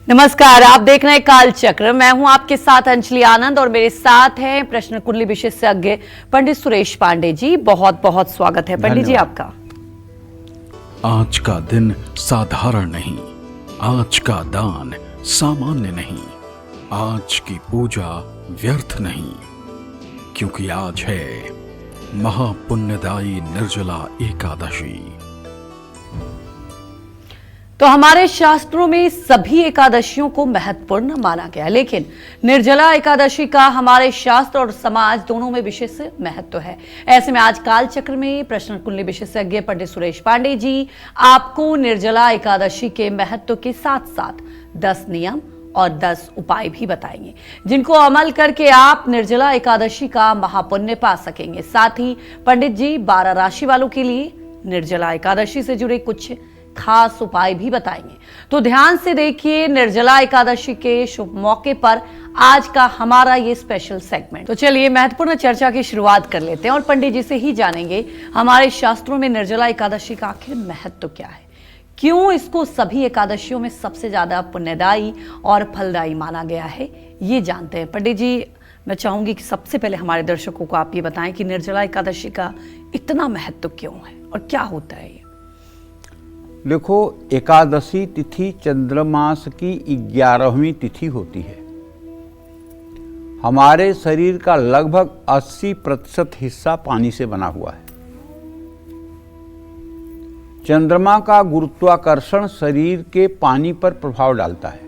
नमस्कार, आप देख रहे हैं काल चक्र। मैं हूं आपके साथ अंजलि आनंद और मेरे साथ हैं प्रश्न कुंडली विशेषज्ञ पंडित सुरेश पांडे जी। बहुत बहुत स्वागत है पंडित जी आपका। आज का दिन साधारण नहीं, आज का दान सामान्य नहीं, आज की पूजा व्यर्थ नहीं, क्योंकि आज है महापुण्यदायी निर्जला एकादशी। तो हमारे शास्त्रों में सभी एकादशियों को महत्वपूर्ण माना गया, लेकिन निर्जला एकादशी का हमारे शास्त्र और समाज दोनों में विशेष महत्व है। ऐसे में आज काल चक्र में प्रश्न कुंडली विशेषज्ञ पंडित सुरेश पांडे जी आपको निर्जला एकादशी के महत्व के साथ साथ 10 नियम और 10 उपाय भी बताएंगे, जिनको अमल करके आप निर्जला एकादशी का महापुण्य पा सकेंगे। साथ ही पंडित जी 12 राशि वालों के लिए निर्जला एकादशी से जुड़े कुछ खास उपाय भी बताएंगे। तो ध्यान से देखिए निर्जला एकादशी के शुभ मौके पर आज का हमारा ये स्पेशल सेगमेंट। तो चलिए महत्वपूर्ण चर्चा की शुरुआत कर लेते हैं और पंडित जी से ही जानेंगे हमारे शास्त्रों में निर्जला एकादशी का आखिर महत्व क्या है, क्यों इसको सभी एकादशियों में सबसे ज्यादा पुण्यदायी और फलदायी माना गया है, ये जानते हैं। पंडित जी, मैं चाहूंगी कि सबसे पहले हमारे दर्शकों को आप ये बताएं कि निर्जला एकादशी का इतना महत्व क्यों है और क्या होता है ये। देखो, एकादशी तिथि चंद्रमास की 11वीं तिथि होती है। हमारे शरीर का लगभग 80% हिस्सा पानी से बना हुआ है। चंद्रमा का गुरुत्वाकर्षण शरीर के पानी पर प्रभाव डालता है।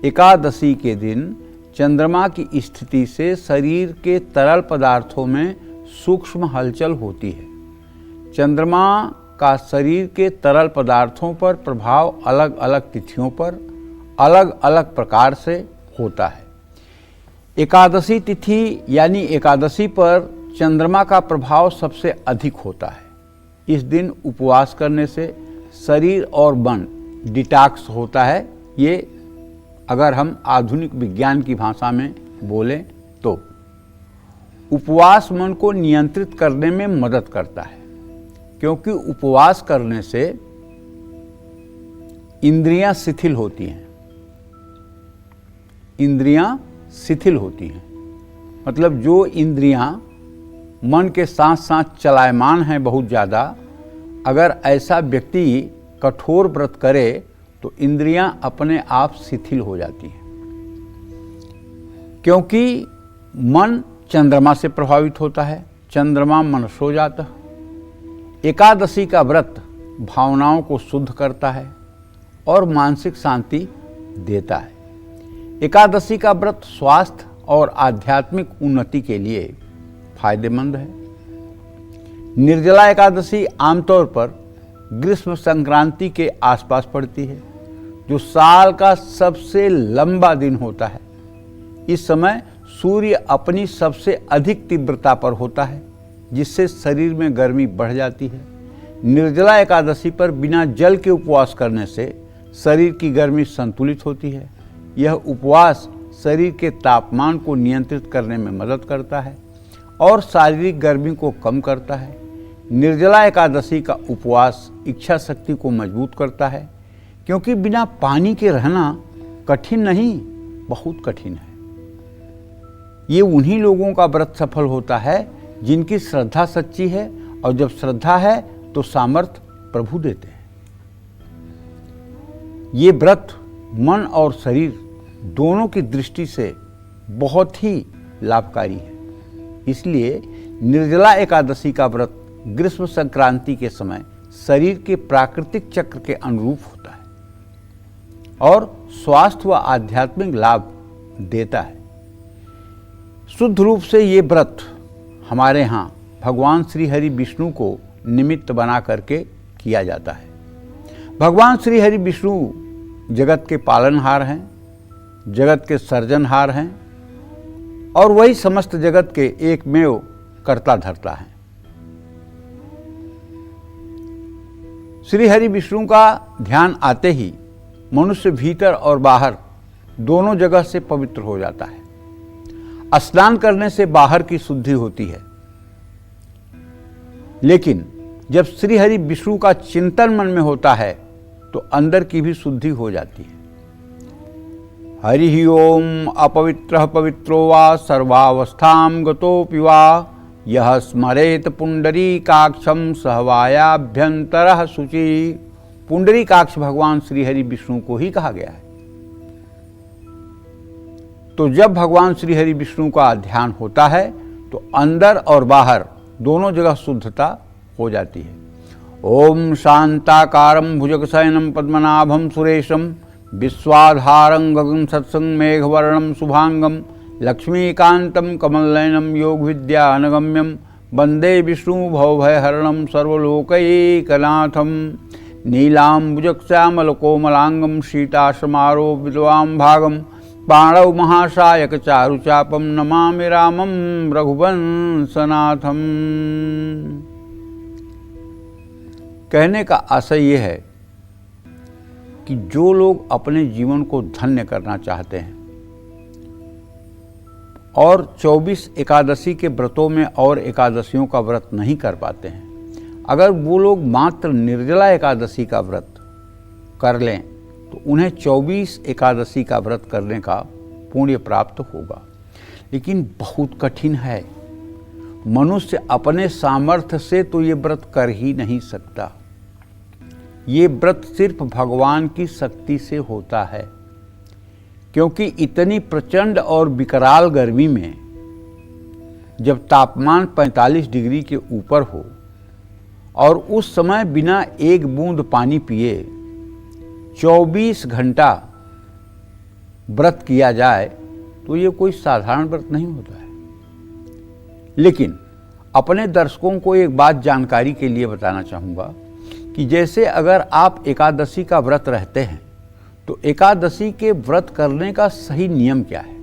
एकादशी के दिन चंद्रमा की स्थिति से शरीर के तरल पदार्थों में सूक्ष्म हलचल होती है। चंद्रमा का शरीर के तरल पदार्थों पर प्रभाव अलग अलग तिथियों पर अलग अलग प्रकार से होता है। एकादशी तिथि यानी एकादशी पर चंद्रमा का प्रभाव सबसे अधिक होता है। इस दिन उपवास करने से शरीर और मन डिटॉक्स होता है। ये अगर हम आधुनिक विज्ञान की भाषा में बोलें तो उपवास मन को नियंत्रित करने में मदद करता है, क्योंकि उपवास करने से इंद्रियां शिथिल होती हैं। इंद्रियां शिथिल होती हैं मतलब जो इंद्रियां मन के साथ साथ चलायमान हैं बहुत ज़्यादा, अगर ऐसा व्यक्ति कठोर व्रत करे तो इंद्रियां अपने आप शिथिल हो जाती हैं, क्योंकि मन चंद्रमा से प्रभावित होता है। चंद्रमा मनसो जाता। एकादशी का व्रत भावनाओं को शुद्ध करता है और मानसिक शांति देता है। एकादशी का व्रत स्वास्थ्य और आध्यात्मिक उन्नति के लिए फायदेमंद है। निर्जला एकादशी आमतौर पर ग्रीष्म संक्रांति के आसपास पड़ती है, जो साल का सबसे लंबा दिन होता है। इस समय सूर्य अपनी सबसे अधिक तीव्रता पर होता है, जिससे शरीर में गर्मी बढ़ जाती है। निर्जला एकादशी पर बिना जल के उपवास करने से शरीर की गर्मी संतुलित होती है। यह उपवास शरीर के तापमान को नियंत्रित करने में मदद करता है और शारीरिक गर्मी को कम करता है। निर्जला एकादशी का उपवास इच्छा शक्ति को मजबूत करता है, क्योंकि बिना पानी के रहना कठिन नहीं, बहुत कठिन है। ये उन्हीं लोगों का व्रत सफल होता है जिनकी श्रद्धा सच्ची है, और जब श्रद्धा है तो सामर्थ्य प्रभु देते हैं। ये व्रत मन और शरीर दोनों की दृष्टि से बहुत ही लाभकारी है। इसलिए निर्जला एकादशी का व्रत ग्रीष्म संक्रांति के समय शरीर के प्राकृतिक चक्र के अनुरूप होता है और स्वास्थ्य व आध्यात्मिक लाभ देता है। शुद्ध रूप से ये व्रत हमारे यहाँ भगवान श्री हरि विष्णु को निमित्त बना करके किया जाता है। भगवान श्री हरि विष्णु जगत के पालनहार हैं, जगत के सर्जनहार हैं और वही समस्त जगत के एकमेव कर्ता धर्ता हैं। श्री हरि विष्णु का ध्यान आते ही मनुष्य भीतर और बाहर दोनों जगह से पवित्र हो जाता है। स्नान करने से बाहर की शुद्धि होती है, लेकिन जब श्री हरि विष्णु का चिंतन मन में होता है तो अंदर की भी शुद्धि हो जाती है। हरि ओम अपवित्रः पवित्रो वा सर्वावस्थां गतोऽपि वा यह स्मरेत पुंडरीकाक्षं सहवायाभ्यंतरः शुचि। पुंडरीकाक्ष भगवान श्री हरि विष्णु को ही कहा गया है। तो जब भगवान श्री हरि विष्णु का ध्यान होता है तो अंदर और बाहर दोनों जगह शुद्धता हो जाती है। ओम शांताकारं भुजगशयनं पद्मनाभं सुरेशं विश्वाधारं गगन सत्संग मेघवर्णं शुभांगं लक्ष्मीकांतं कमलनयनं योग विद्या अनगम्यं वंदे विष्णु भवभयहरणं सर्वलोकैकनाथं नीलाम्बुजश्यामलकोमलांगं शीताशमारो विद्वां भागं पाणौ महाशायक चारुचापं नमामि रामं रघुवंशनाथम। कहने का आशय यह है कि जो लोग अपने जीवन को धन्य करना चाहते हैं और 24 एकादशी के व्रतों में और एकादशियों का व्रत नहीं कर पाते हैं, अगर वो लोग मात्र निर्जला एकादशी का व्रत कर लें तो उन्हें 24 एकादशी का व्रत करने का पुण्य प्राप्त होगा। लेकिन बहुत कठिन है। मनुष्य अपने सामर्थ्य से तो ये व्रत कर ही नहीं सकता। ये व्रत सिर्फ भगवान की शक्ति से होता है, क्योंकि इतनी प्रचंड और विकराल गर्मी में जब तापमान 45 डिग्री के ऊपर हो और उस समय बिना एक बूंद पानी पिए 24 घंटा व्रत किया जाए तो ये कोई साधारण व्रत नहीं होता है। लेकिन अपने दर्शकों को एक बात जानकारी के लिए बताना चाहूँगा कि जैसे अगर आप एकादशी का व्रत रहते हैं तो एकादशी के व्रत करने का सही नियम क्या है।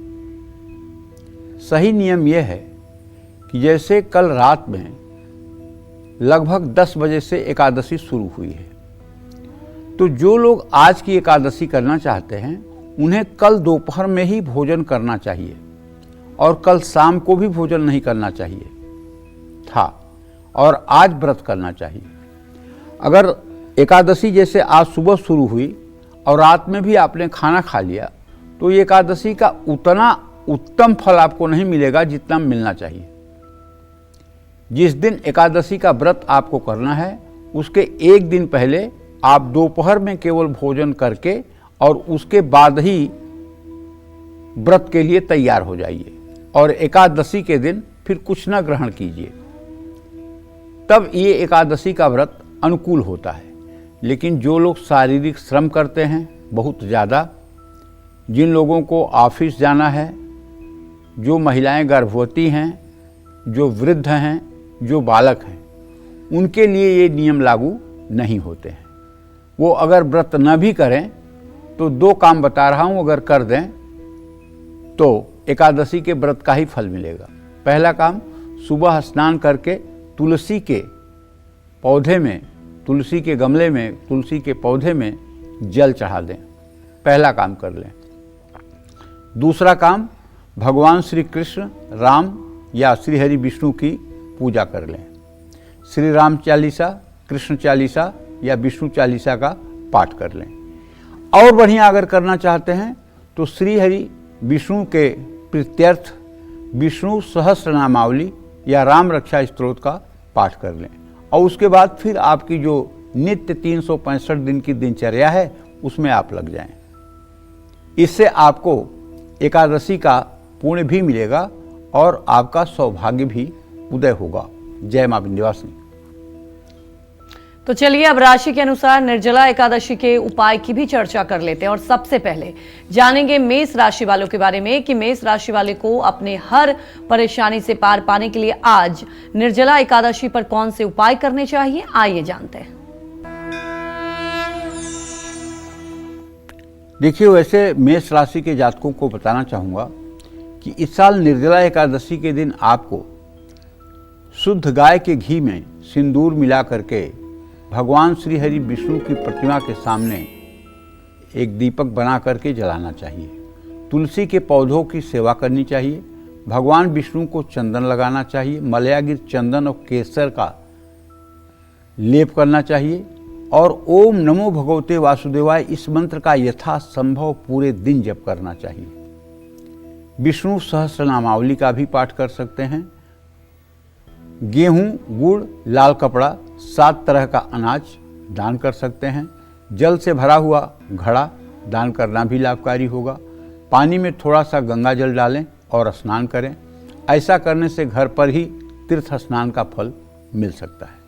सही नियम यह है कि जैसे कल रात में लगभग 10 बजे से एकादशी शुरू हुई है, तो जो लोग आज की एकादशी करना चाहते हैं उन्हें कल दोपहर में ही भोजन करना चाहिए और कल शाम को भी भोजन नहीं करना चाहिए था और आज व्रत करना चाहिए। अगर एकादशी जैसे आज सुबह शुरू हुई और रात में भी आपने खाना खा लिया तो ये एकादशी का उतना उत्तम फल आपको नहीं मिलेगा जितना मिलना चाहिए। जिस दिन एकादशी का व्रत आपको करना है उसके एक दिन पहले आप दोपहर में केवल भोजन करके और उसके बाद ही व्रत के लिए तैयार हो जाइए और एकादशी के दिन फिर कुछ न ग्रहण कीजिए, तब ये एकादशी का व्रत अनुकूल होता है। लेकिन जो लोग शारीरिक श्रम करते हैं बहुत ज़्यादा, जिन लोगों को ऑफिस जाना है, जो महिलाएं गर्भवती हैं, जो वृद्ध हैं, जो बालक हैं, उनके लिए ये नियम लागू नहीं होते हैं। वो अगर व्रत न भी करें तो 2 काम बता रहा हूँ, अगर कर दें तो एकादशी के व्रत का ही फल मिलेगा। पहला काम, सुबह स्नान करके तुलसी के पौधे में, तुलसी के गमले में, तुलसी के पौधे में जल चढ़ा दें। पहला काम कर लें। दूसरा काम, भगवान श्री कृष्ण, राम या श्री हरि विष्णु की पूजा कर लें। श्री राम चालीसा, कृष्ण चालीसा या विष्णु चालीसा का पाठ कर लें। और बढ़िया अगर करना चाहते हैं तो श्री हरि विष्णु के प्रीत्यर्थ विष्णु सहस्रनामावली या राम रक्षा स्तोत्र का पाठ कर लें और उसके बाद फिर आपकी जो नित्य 365 दिन की दिनचर्या है उसमें आप लग जाएं। इससे आपको एकादशी का पुण्य भी मिलेगा और आपका सौभाग्य भी उदय होगा। जय मां विंध्यवासिनी। तो चलिए अब राशि के अनुसार निर्जला एकादशी के उपाय की भी चर्चा कर लेते हैं और सबसे पहले जानेंगे मेष राशि वालों के बारे में कि मेष राशि वाले को अपने हर परेशानी से पार पाने के लिए आज निर्जला एकादशी पर कौन से उपाय करने चाहिए, आइए जानते हैं। देखिए, वैसे मेष राशि के जातकों को बताना चाहूँगा कि इस साल निर्जला एकादशी के दिन आपको शुद्ध गाय के घी में सिंदूर मिला करके भगवान श्री हरि विष्णु की प्रतिमा के सामने एक दीपक बना करके जलाना चाहिए। तुलसी के पौधों की सेवा करनी चाहिए। भगवान विष्णु को चंदन लगाना चाहिए। मलयागिर चंदन और केसर का लेप करना चाहिए। और ओम नमो भगवते वासुदेवाय इस मंत्र का यथासंभव पूरे दिन जप करना चाहिए। विष्णु सहस्रनामावली का भी पाठ कर सकते हैं। गेहूं, गुड़, लाल कपड़ा, 7 तरह का अनाज दान कर सकते हैं। जल से भरा हुआ घड़ा दान करना भी लाभकारी होगा। पानी में थोड़ा सा गंगा जल डालें और स्नान करें। ऐसा करने से घर पर ही तीर्थ स्नान का फल मिल सकता है।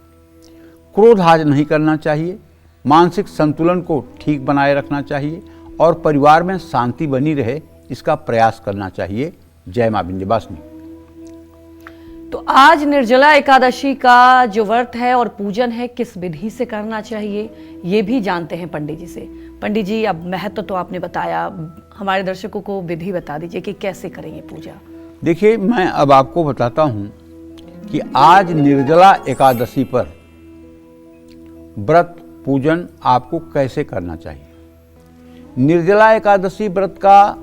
क्रोध आज नहीं करना चाहिए। मानसिक संतुलन को ठीक बनाए रखना चाहिए और परिवार में शांति बनी रहे, इसका प्रयास करना चाहिए। जय मां विंध्यवासिनी। तो आज निर्जला एकादशी का जो व्रत है और पूजन है, किस विधि से करना चाहिए ये भी जानते हैं पंडित जी से। पंडित जी, अब महत्व तो आपने बताया, हमारे दर्शकों को विधि बता दीजिए कि कैसे करें ये पूजा। देखिए, मैं अब आपको बताता हूं कि आज निर्जला एकादशी पर व्रत पूजन आपको कैसे करना चाहिए। निर्जला एकादशी व्रत का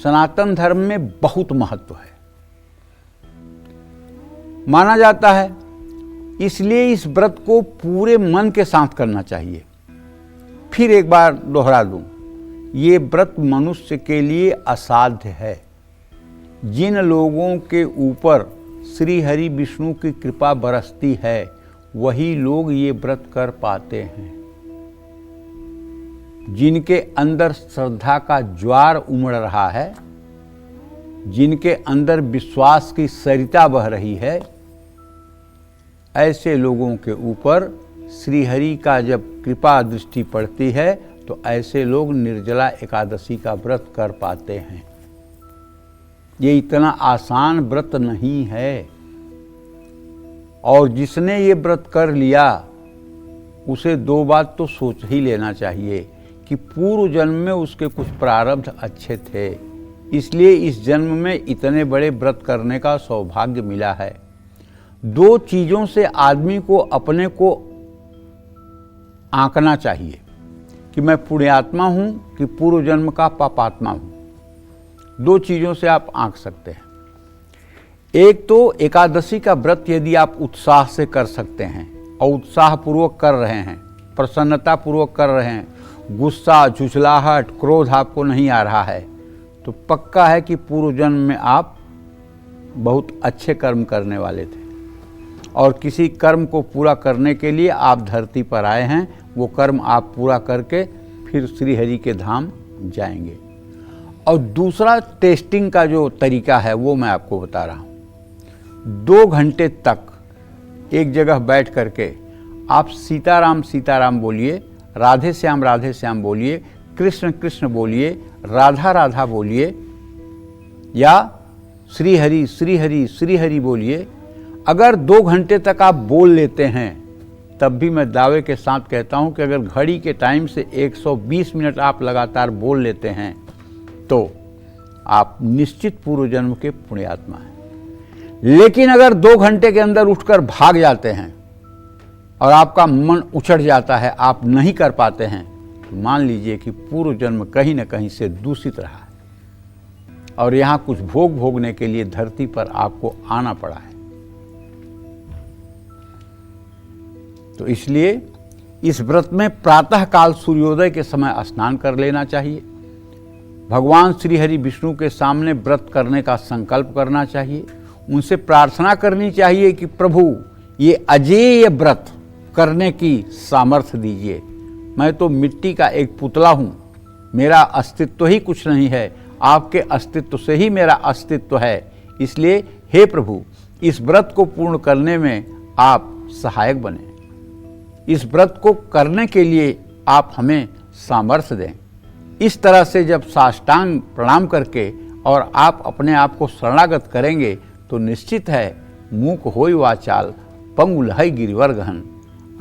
सनातन धर्म में बहुत महत्व है, माना जाता है। इसलिए इस व्रत को पूरे मन के साथ करना चाहिए। फिर एक बार दोहरा दूं, ये व्रत मनुष्य के लिए असाध्य है। जिन लोगों के ऊपर श्री हरि विष्णु की कृपा बरसती है, वही लोग ये व्रत कर पाते हैं। जिनके अंदर श्रद्धा का ज्वार उमड़ रहा है, जिनके अंदर विश्वास की सरिता बह रही है, ऐसे लोगों के ऊपर श्री हरि का जब कृपा दृष्टि पड़ती है तो ऐसे लोग निर्जला एकादशी का व्रत कर पाते हैं। ये इतना आसान व्रत नहीं है और जिसने ये व्रत कर लिया उसे 2 बात तो सोच ही लेना चाहिए कि पूर्व जन्म में उसके कुछ प्रारब्ध अच्छे थे, इसलिए इस जन्म में इतने बड़े व्रत करने का सौभाग्य मिला है। 2 चीज़ों से आदमी को अपने को आंकना चाहिए कि मैं पुण्यात्मा हूँ कि पूर्व जन्म का पापात्मा हूँ। 2 चीज़ों से आप आंक सकते हैं। एक तो एकादशी का व्रत यदि आप उत्साह से कर सकते हैं और उत्साहपूर्वक कर रहे हैं, प्रसन्नतापूर्वक कर रहे हैं, गुस्सा, झुझलाहट, क्रोध आपको नहीं आ रहा है, तो पक्का है कि पूर्व जन्म में आप बहुत अच्छे कर्म करने वाले थे और किसी कर्म को पूरा करने के लिए आप धरती पर आए हैं। वो कर्म आप पूरा करके फिर श्री हरि के धाम जाएंगे। और दूसरा टेस्टिंग का जो तरीका है वो मैं आपको बता रहा हूँ। 2 घंटे तक एक जगह बैठ करके आप सीताराम सीताराम बोलिए, राधे श्याम बोलिए, कृष्ण कृष्ण बोलिए, राधा राधा बोलिए या श्री हरि श्री हरि बोलिए। अगर 2 घंटे तक आप बोल लेते हैं तब भी मैं दावे के साथ कहता हूं कि अगर घड़ी के टाइम से 120 मिनट आप लगातार बोल लेते हैं तो आप निश्चित पूर्व जन्म के पुण्यात्मा हैं। लेकिन अगर 2 घंटे के अंदर उठकर भाग जाते हैं और आपका मन उछट जाता है, आप नहीं कर पाते हैं, तो मान लीजिए कि पूर्व जन्म कहीं न कहीं से दूषित रहा है और यहाँ कुछ भोग भोगने के लिए धरती पर आपको आना पड़ा है। तो इसलिए इस व्रत में प्रातः काल सूर्योदय के समय स्नान कर लेना चाहिए। भगवान श्री हरि विष्णु के सामने व्रत करने का संकल्प करना चाहिए। उनसे प्रार्थना करनी चाहिए कि प्रभु ये अजेय व्रत करने की सामर्थ्य दीजिए। मैं तो मिट्टी का एक पुतला हूँ, मेरा अस्तित्व ही कुछ नहीं है, आपके अस्तित्व से ही मेरा अस्तित्व है। इसलिए हे प्रभु, इस व्रत को पूर्ण करने में आप सहायक बने। इस व्रत को करने के लिए आप हमें सामर्थ्य दें। इस तरह से जब साष्टांग प्रणाम करके और आप अपने आप को शरणागत करेंगे तो निश्चित है मूक होई वाचाल पंगु लहई गिरिवर गहन,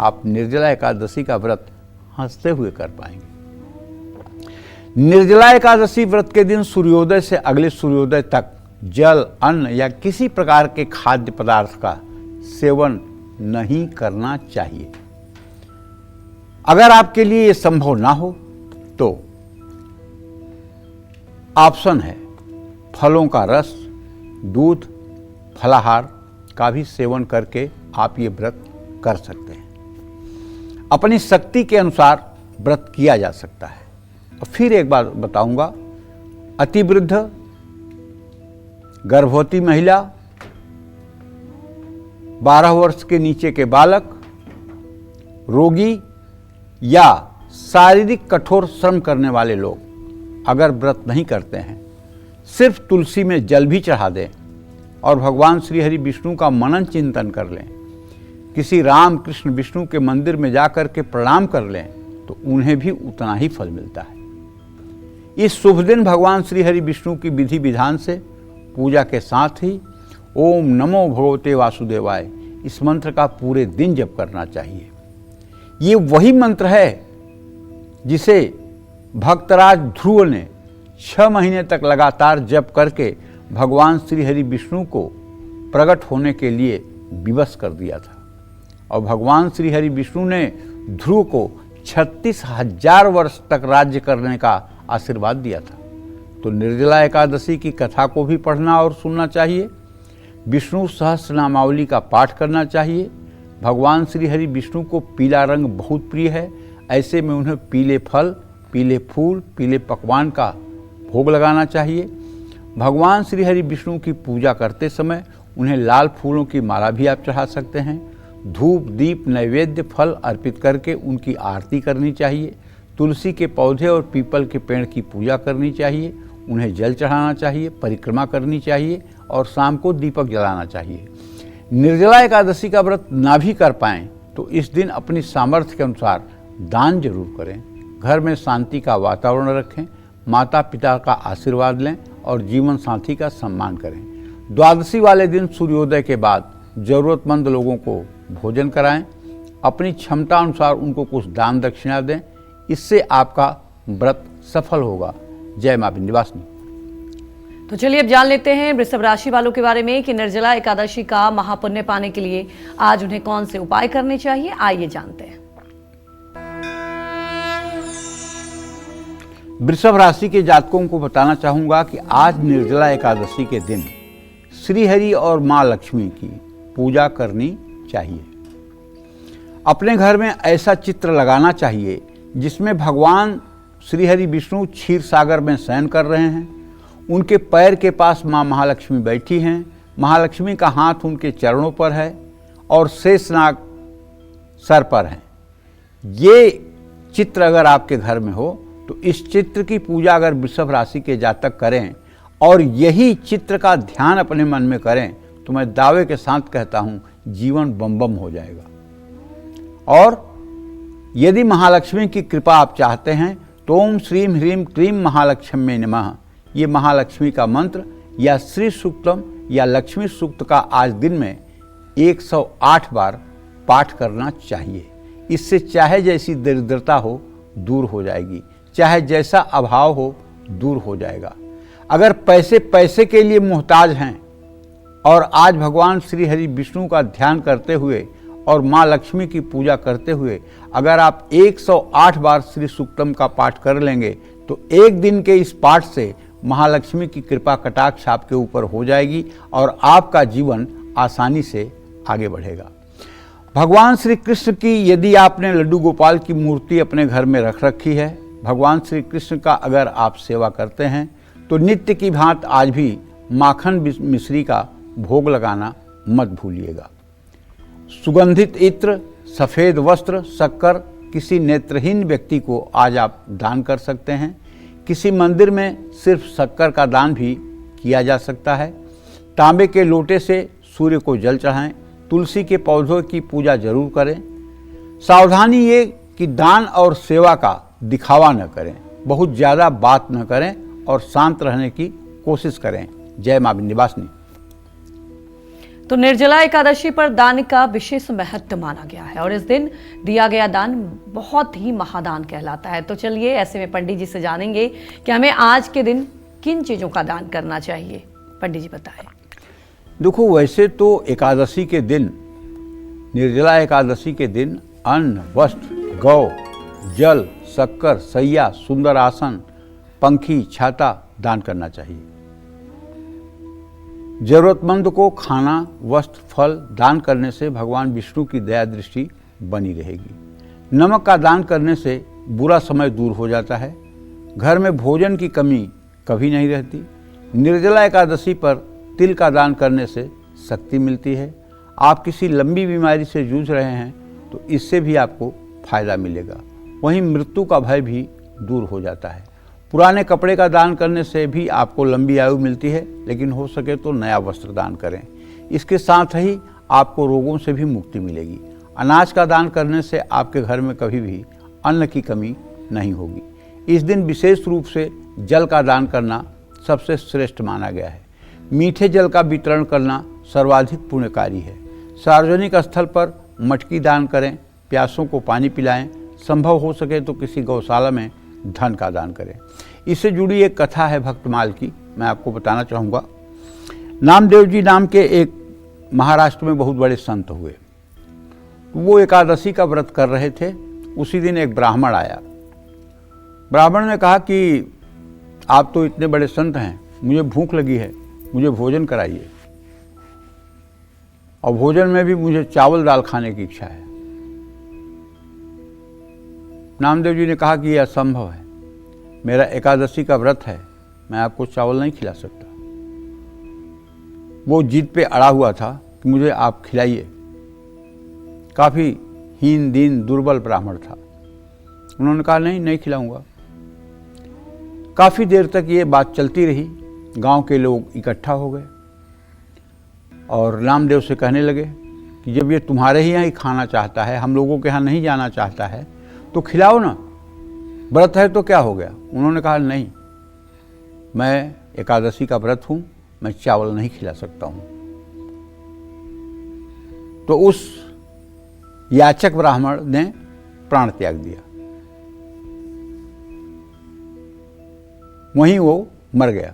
आप निर्जला एकादशी का व्रत हंसते हुए कर पाएंगे। निर्जला एकादशी व्रत के दिन सूर्योदय से अगले सूर्योदय तक जल, अन्न या किसी प्रकार के खाद्य पदार्थ का सेवन नहीं करना चाहिए। अगर आपके लिए ये संभव ना हो तो ऑप्शन है फलों का रस, दूध, फलाहार का भी सेवन करके आप ये व्रत कर सकते हैं। अपनी शक्ति के अनुसार व्रत किया जा सकता है। और फिर एक बार बताऊंगा, अति वृद्ध, गर्भवती महिला, 12 वर्ष के नीचे के बालक, रोगी या शारीरिक कठोर श्रम करने वाले लोग अगर व्रत नहीं करते हैं, सिर्फ तुलसी में जल भी चढ़ा दें और भगवान श्री हरि विष्णु का मनन चिंतन कर लें, किसी राम कृष्ण विष्णु के मंदिर में जाकर के प्रणाम कर लें, तो उन्हें भी उतना ही फल मिलता है। इस शुभ दिन भगवान श्री हरि विष्णु की विधि विधान से पूजा के साथ ही ओम नमो भगवते वासुदेवाय इस मंत्र का पूरे दिन जप करना चाहिए। ये वही मंत्र है जिसे भक्तराज ध्रुव ने 6 महीने तक लगातार जप करके भगवान श्री हरि विष्णु को प्रकट होने के लिए विवश कर दिया था। और भगवान श्री हरि विष्णु ने ध्रुव को 36,000 वर्ष तक राज्य करने का आशीर्वाद दिया था। तो निर्जला एकादशी की कथा को भी पढ़ना और सुनना चाहिए, विष्णु सहस्रनामावली का पाठ करना चाहिए। भगवान श्री हरि विष्णु को पीला रंग बहुत प्रिय है, ऐसे में उन्हें पीले फल, पीले फूल, पीले पकवान का भोग लगाना चाहिए। भगवान श्री हरि विष्णु की पूजा करते समय उन्हें लाल फूलों की माला भी आप चढ़ा सकते हैं। धूप, दीप, नैवेद्य, फल अर्पित करके उनकी आरती करनी चाहिए। तुलसी के पौधे और पीपल के पेड़ की पूजा करनी चाहिए, उन्हें जल चढ़ाना चाहिए, परिक्रमा करनी चाहिए और शाम को दीपक जलाना चाहिए। निर्जला एकादशी का व्रत ना भी कर पाएं तो इस दिन अपनी सामर्थ्य के अनुसार दान जरूर करें, घर में शांति का वातावरण रखें, माता पिता का आशीर्वाद लें और जीवन साथी का सम्मान करें। द्वादशी वाले दिन सूर्योदय के बाद जरूरतमंद लोगों को भोजन कराएं, अपनी क्षमता अनुसार उनको कुछ दान दक्षिणा दें, इससे आपका व्रत सफल होगा। जय मां विंध्यवासिनी। तो चलिए अब जान लेते हैं वृषभ राशि वालों के बारे में कि निर्जला एकादशी का महापुण्य पाने के लिए आज उन्हें कौन से उपाय करने चाहिए। आइए जानते हैं। वृषभ राशि के जातकों को बताना चाहूंगा कि आज निर्जला एकादशी के दिन श्री हरि और मां लक्ष्मी की पूजा करनी चाहिए। अपने घर में ऐसा चित्र लगाना चाहिए जिसमें भगवान श्री हरि विष्णु क्षीर सागर में शयन कर रहे हैं, उनके पैर के पास मां महालक्ष्मी बैठी हैं, महालक्ष्मी का हाथ उनके चरणों पर है और शेषनाग सर पर हैं। ये चित्र अगर आपके घर में हो तो इस चित्र की पूजा अगर वृषभ राशि के जातक करें और यही चित्र का ध्यान अपने मन में करें तो मैं दावे के साथ कहता हूं जीवन बम बम हो जाएगा। और यदि महालक्ष्मी की कृपा आप चाहते हैं तो ओम श्रीम ह्रीम क्लीम महालक्ष्मी नमः, ये महालक्ष्मी का मंत्र या श्री सूक्तम या लक्ष्मी सूक्त का आज दिन में 108 बार पाठ करना चाहिए। इससे चाहे जैसी दरिद्रता हो दूर हो जाएगी, चाहे जैसा अभाव हो दूर हो जाएगा। अगर पैसे के लिए मोहताज हैं और आज भगवान श्री हरि विष्णु का ध्यान करते हुए और माँ लक्ष्मी की पूजा करते हुए अगर आप 108 बार श्री सूक्तम का पाठ कर लेंगे तो एक दिन के इस पाठ से महालक्ष्मी की कृपा कटाक्ष आपके ऊपर हो जाएगी और आपका जीवन आसानी से आगे बढ़ेगा। भगवान श्री कृष्ण की यदि आपने लड्डू गोपाल की मूर्ति अपने घर में रख रखी है, भगवान श्री कृष्ण का अगर आप सेवा करते हैं तो नित्य की भांति आज भी माखन मिश्री का भोग लगाना मत भूलिएगा। सुगंधित इत्र, सफ़ेद वस्त्र, शक्कर किसी नेत्रहीन व्यक्ति को आज आप दान कर सकते हैं। किसी मंदिर में सिर्फ शक्कर का दान भी किया जा सकता है। तांबे के लोटे से सूर्य को जल चढ़ाएं। तुलसी के पौधों की पूजा जरूर करें। सावधानी ये कि दान और सेवा का दिखावा न करें, बहुत ज़्यादा बात न करें और शांत रहने की कोशिश करें। जय मां विंध्यवासिनी। तो निर्जला एकादशी पर दान का विशेष महत्व माना गया है और इस दिन दिया गया दान बहुत ही महादान कहलाता है। तो चलिए ऐसे में पंडित जी से जानेंगे कि हमें आज के दिन किन चीज़ों का दान करना चाहिए। पंडित जी बताएं। देखो, वैसे तो एकादशी के दिन, निर्जला एकादशी के दिन अन्न, वस्त्र, गौ, जल, शक्कर, सैया, सुंदर आसन, पंखी, छाता दान करना चाहिए। जरूरतमंद को खाना, वस्त्र, फल दान करने से भगवान विष्णु की दया दृष्टि बनी रहेगी। नमक का दान करने से बुरा समय दूर हो जाता है। घर में भोजन की कमी कभी नहीं रहती। निर्जला एकादशी पर तिल का दान करने से शक्ति मिलती है। आप किसी लंबी बीमारी से जूझ रहे हैं तो इससे भी आपको फायदा मिलेगा। वहीं मृत्यु का भय भी दूर हो जाता है। पुराने कपड़े का दान करने से भी आपको लंबी आयु मिलती है, लेकिन हो सके तो नया वस्त्र दान करें। इसके साथ ही आपको रोगों से भी मुक्ति मिलेगी। अनाज का दान करने से आपके घर में कभी भी अन्न की कमी नहीं होगी। इस दिन विशेष रूप से जल का दान करना सबसे श्रेष्ठ माना गया है। मीठे जल का वितरण करना सर्वाधिक पुण्यकारी है। सार्वजनिक स्थल पर मटकी दान करें, प्यासों को पानी पिलाएं, संभव हो सके तो किसी गौशाला में धन का दान करें। इससे जुड़ी एक कथा है भक्तमाल की, मैं आपको बताना चाहूँगा। नामदेव जी नाम के एक महाराष्ट्र में बहुत बड़े संत हुए। वो एकादशी का व्रत कर रहे थे। उसी दिन एक ब्राह्मण आया। ब्राह्मण ने कहा कि आप तो इतने बड़े संत हैं, मुझे भूख लगी है, मुझे भोजन कराइए, और भोजन में भी मुझे चावल दाल खाने की इच्छा है। नामदेव जी ने कहा कि यह असंभव है, मेरा एकादशी का व्रत है, मैं आपको चावल नहीं खिला सकता। वो जिद पे अड़ा हुआ था कि मुझे आप खिलाइए। काफ़ी हीन दीन दुर्बल ब्राह्मण था। उन्होंने कहा नहीं खिलाऊंगा। काफ़ी देर तक ये बात चलती रही। गांव के लोग इकट्ठा हो गए और नामदेव से कहने लगे कि जब ये तुम्हारे ही यहाँ ही खाना चाहता है, हम लोगों के यहाँ नहीं जाना चाहता है, तो खिलाओ ना, व्रत है तो क्या हो गया। उन्होंने कहा नहीं, मैं एकादशी का व्रत हूँ, मैं चावल नहीं खिला सकता हूँ। तो उस याचक ब्राह्मण ने प्राण त्याग दिया, वहीं वो मर गया।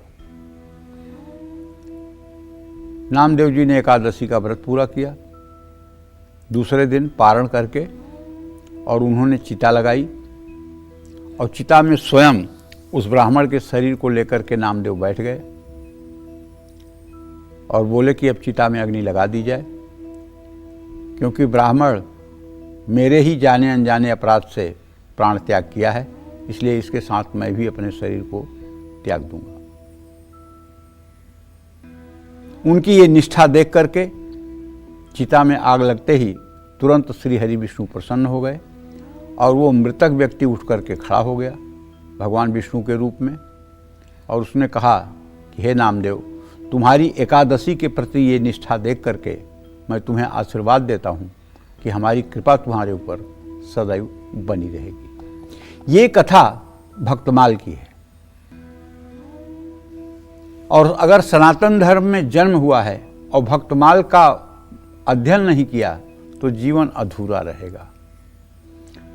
नामदेव जी ने एकादशी का व्रत पूरा किया। दूसरे दिन पारण करके और उन्होंने चिता लगाई, और चिता में स्वयं उस ब्राह्मण के शरीर को लेकर के नामदेव बैठ गए और बोले कि अब चिता में अग्नि लगा दी जाए, क्योंकि ब्राह्मण मेरे ही जाने अनजाने अपराध से प्राण त्याग किया है, इसलिए इसके साथ मैं भी अपने शरीर को त्याग दूंगा। उनकी ये निष्ठा देख करके चिता में आग लगते ही तुरंत श्री हरि विष्णु प्रसन्न हो गए और वो मृतक व्यक्ति उठ करके खड़ा हो गया भगवान विष्णु के रूप में, और उसने कहा कि हे नामदेव, तुम्हारी एकादशी के प्रति ये निष्ठा देख करके मैं तुम्हें आशीर्वाद देता हूँ कि हमारी कृपा तुम्हारे ऊपर सदैव बनी रहेगी। ये कथा भक्तमाल की है। और अगर सनातन धर्म में जन्म हुआ है और भक्तमाल का अध्ययन नहीं किया तो जीवन अधूरा रहेगा।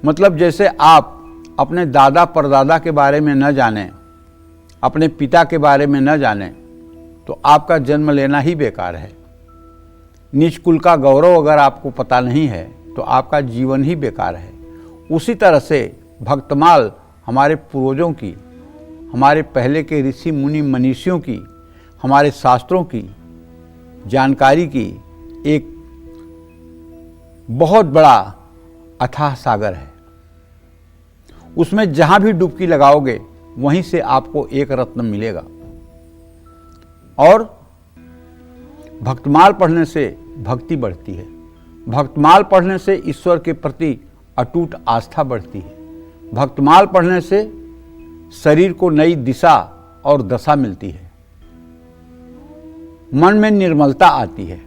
मतलब जैसे आप अपने दादा परदादा के बारे में न जानें, अपने पिता के बारे में न जानें, तो आपका जन्म लेना ही बेकार है। नीच कुल का गौरव अगर आपको पता नहीं है तो आपका जीवन ही बेकार है। उसी तरह से भक्तमाल हमारे पूर्वजों की, हमारे पहले के ऋषि मुनि मनीषियों की, हमारे शास्त्रों की जानकारी की एक बहुत बड़ा अथाह सागर है। उसमें जहाँ भी डुबकी लगाओगे वहीं से आपको एक रत्न मिलेगा। और भक्तमाल पढ़ने से भक्ति बढ़ती है। भक्तमाल पढ़ने से ईश्वर के प्रति अटूट आस्था बढ़ती है। भक्तमाल पढ़ने से शरीर को नई दिशा और दशा मिलती है, मन में निर्मलता आती है।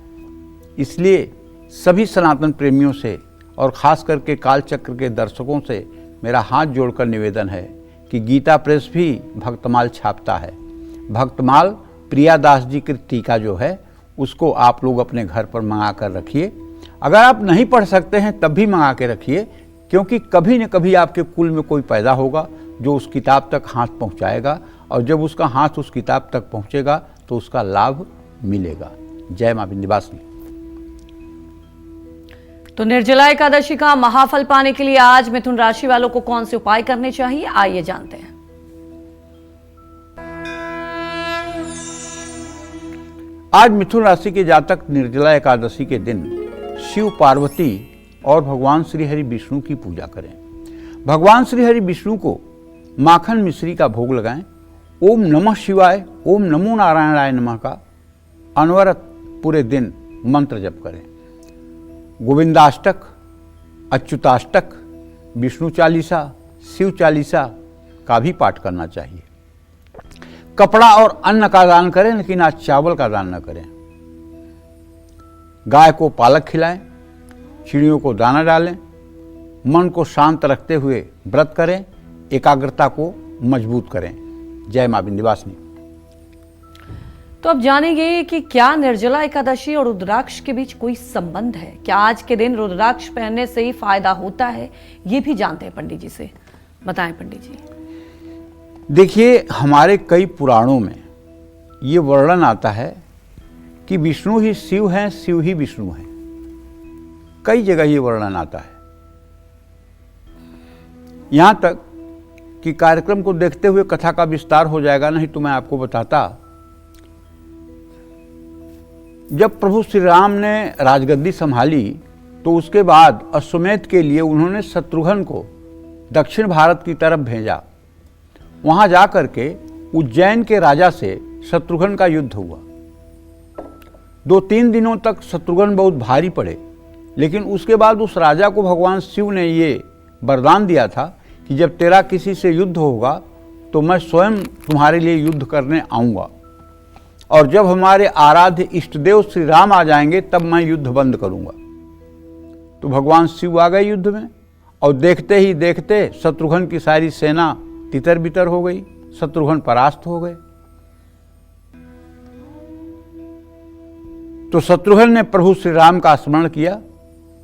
इसलिए सभी सनातन प्रेमियों से और खास करके कालचक्र के दर्शकों से मेरा हाथ जोड़कर निवेदन है कि गीता प्रेस भी भक्तमाल छापता है। भक्तमाल प्रियादास जी की टीका जो है उसको आप लोग अपने घर पर मंगा कर रखिए। अगर आप नहीं पढ़ सकते हैं तब भी मंगा के रखिए, क्योंकि कभी न कभी आपके कुल में कोई पैदा होगा जो उस किताब तक हाथ पहुंचाएगा, और जब उसका हाथ उस किताब तक पहुंचेगा तो उसका लाभ मिलेगा। जय मां विंध्यवासिनी। तो निर्जला एकादशी का महाफल पाने के लिए आज मिथुन राशि वालों को कौन से उपाय करने चाहिए, आइए जानते हैं। आज मिथुन राशि के जातक निर्जला एकादशी के दिन शिव पार्वती और भगवान श्री हरि विष्णु की पूजा करें। भगवान श्री हरि विष्णु को माखन मिश्री का भोग लगाएं। ओम नमः शिवाय, ओम नमो नारायणाय नमः का अनवरत पूरे दिन मंत्र जप करें। गोविंदाष्टक, अच्युताष्टक, विष्णु चालीसा, शिव चालीसा का भी पाठ करना चाहिए। कपड़ा और अन्न का दान करें, लेकिन आज चावल का दान न करें। गाय को पालक खिलाएं, चिड़ियों को दाना डालें। मन को शांत रखते हुए व्रत करें, एकाग्रता को मजबूत करें। जय मां विंध्यवासिनी। तो अब जानेंगे कि क्या निर्जला एकादशी और रुद्राक्ष के बीच कोई संबंध है। क्या आज के दिन रुद्राक्ष पहनने से ही फायदा होता है, ये भी जानते हैं पंडित जी से। बताएं पंडित जी। देखिए, हमारे कई पुराणों में ये वर्णन आता है कि विष्णु ही शिव हैं, शिव ही विष्णु हैं। कई जगह ये वर्णन आता है। यहां तक कि कार्यक्रम को देखते हुए कथा का विस्तार हो जाएगा, नहीं तो मैं आपको बताता। जब प्रभु श्री राम ने राजगद्दी संभाली तो उसके बाद अश्वमेध के लिए उन्होंने शत्रुघ्न को दक्षिण भारत की तरफ भेजा। वहां जाकर के उज्जैन के राजा से शत्रुघ्न का युद्ध हुआ। 2-3 दिनों तक शत्रुघ्न बहुत भारी पड़े, लेकिन उसके बाद उस राजा को भगवान शिव ने ये वरदान दिया था कि जब तेरा किसी से युद्ध होगा तो मैं स्वयं तुम्हारे लिए युद्ध करने आऊँगा, और जब हमारे आराध्य इष्टदेव श्री राम आ जाएंगे तब मैं युद्ध बंद करूँगा। तो भगवान शिव आ गए युद्ध में, और देखते ही देखते शत्रुघ्न की सारी सेना तितर बितर हो गई। शत्रुघ्न परास्त हो गए। तो शत्रुघ्न ने प्रभु श्री राम का स्मरण किया।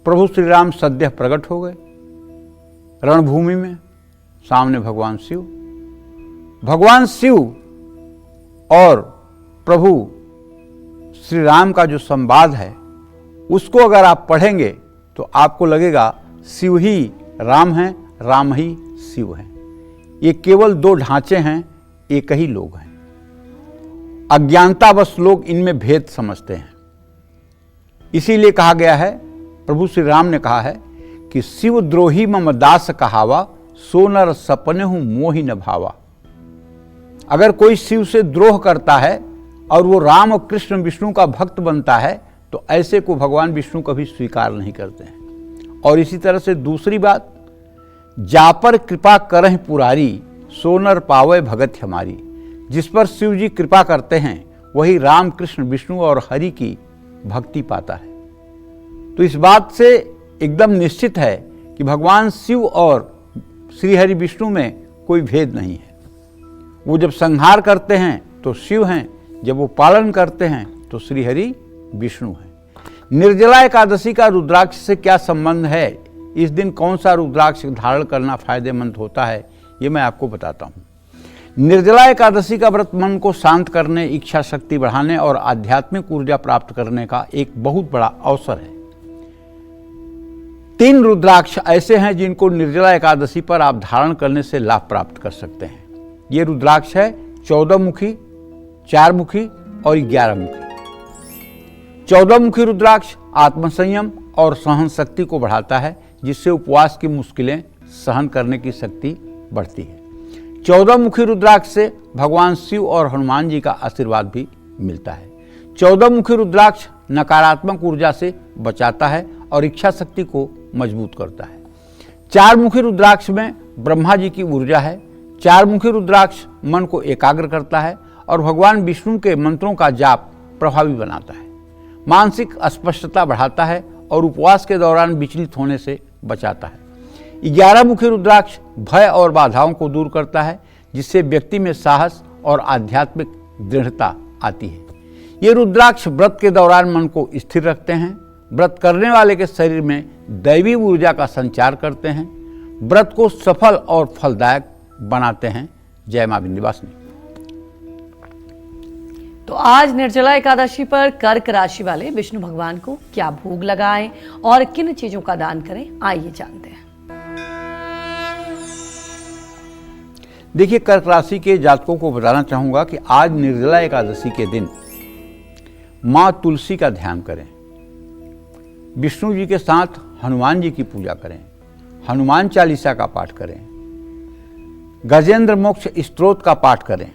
प्रभु श्री राम सद्य प्रकट हो गए रणभूमि में। सामने भगवान शिव। भगवान शिव और प्रभु श्री राम का जो संवाद है उसको अगर आप पढ़ेंगे तो आपको लगेगा शिव ही राम हैं, राम ही शिव हैं। ये केवल 2 ढांचे हैं, एक ही लोग हैं। अज्ञानतावश लोग इनमें भेद समझते हैं। इसीलिए कहा गया है, प्रभु श्री राम ने कहा है कि शिव द्रोही मम दास कहावा, सो नर सपने हूं मोहि न भावा। अगर कोई शिव से द्रोह करता है और वो राम और कृष्ण विष्णु का भक्त बनता है तो ऐसे को भगवान विष्णु कभी स्वीकार नहीं करते हैं। और इसी तरह से दूसरी बात, जा पर कृपा करह पुरारी, सो नर पावे भगत हमारी। जिस पर शिव जी कृपा करते हैं वही राम कृष्ण विष्णु और हरि की भक्ति पाता है। तो इस बात से एकदम निश्चित है कि भगवान शिव और श्री हरि विष्णु में कोई भेद नहीं है। वो जब संहार करते हैं तो शिव हैं, जब वो पालन करते हैं तो श्री हरि विष्णु हैं। निर्जला एकादशी का रुद्राक्ष से क्या संबंध है, इस दिन कौन सा रुद्राक्ष धारण करना फायदेमंद होता है, ये मैं आपको बताता हूँ। निर्जला एकादशी का व्रत मन को शांत करने, इच्छा शक्ति बढ़ाने और आध्यात्मिक ऊर्जा प्राप्त करने का एक बहुत बड़ा अवसर है। 3 रुद्राक्ष ऐसे हैं जिनको निर्जला एकादशी पर आप धारण करने से लाभ प्राप्त कर सकते हैं। ये रुद्राक्ष है 14 मुखी, 4 मुखी और 11 मुखी। 14 मुखी रुद्राक्ष आत्मसंयम और सहन शक्ति को बढ़ाता है, जिससे उपवास की मुश्किलें सहन करने की शक्ति बढ़ती है। 14 मुखी रुद्राक्ष से भगवान शिव और हनुमान जी का आशीर्वाद भी मिलता है। 14 मुखी रुद्राक्ष नकारात्मक ऊर्जा से बचाता है और इच्छा शक्ति को मजबूत करता है। 4 मुखी रुद्राक्ष में ब्रह्मा जी की ऊर्जा है। 4 मुखी रुद्राक्ष मन को एकाग्र करता है और भगवान विष्णु के मंत्रों का जाप प्रभावी बनाता है। मानसिक अस्पष्टता बढ़ाता है और उपवास के दौरान विचलित होने से बचाता है। 11 मुखी रुद्राक्ष भय और बाधाओं को दूर करता है, जिससे व्यक्ति में साहस और आध्यात्मिक दृढ़ता आती है। ये रुद्राक्ष व्रत के दौरान मन को स्थिर रखते हैं, व्रत करने वाले के शरीर में दैवी ऊर्जा का संचार करते हैं, व्रत को सफल और फलदायक बनाते हैं। जय मां विंध्यवासिनी। तो आज निर्जला एकादशी पर कर्क राशि वाले विष्णु भगवान को क्या भोग लगाएं और किन चीजों का दान करें, आइए जानते हैं। देखिए, कर्क राशि के जातकों को बताना चाहूंगा कि आज निर्जला एकादशी के दिन मां तुलसी का ध्यान करें। विष्णु जी के साथ हनुमान जी की पूजा करें, हनुमान चालीसा का पाठ करें, गजेंद्र मोक्ष स्तोत्र का पाठ करें,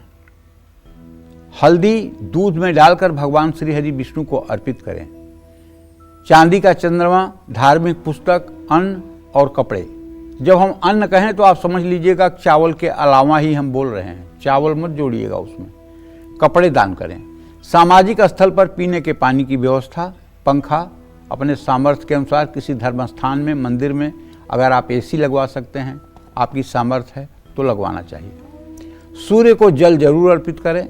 हल्दी दूध में डालकर भगवान श्री हरि विष्णु को अर्पित करें, चांदी का चंद्रमा, धार्मिक पुस्तक, अन्न और कपड़े। जब हम अन्न कहें तो आप समझ लीजिएगा चावल के अलावा ही हम बोल रहे हैं, चावल मत जोड़िएगा उसमें। कपड़े दान करें, सामाजिक स्थल पर पीने के पानी की व्यवस्था, पंखा, अपने सामर्थ्य के अनुसार किसी धर्म स्थान में, मंदिर में अगर आप एसी लगवा सकते हैं, आपकी सामर्थ्य है तो लगवाना चाहिए। सूर्य को जल जरूर अर्पित करें।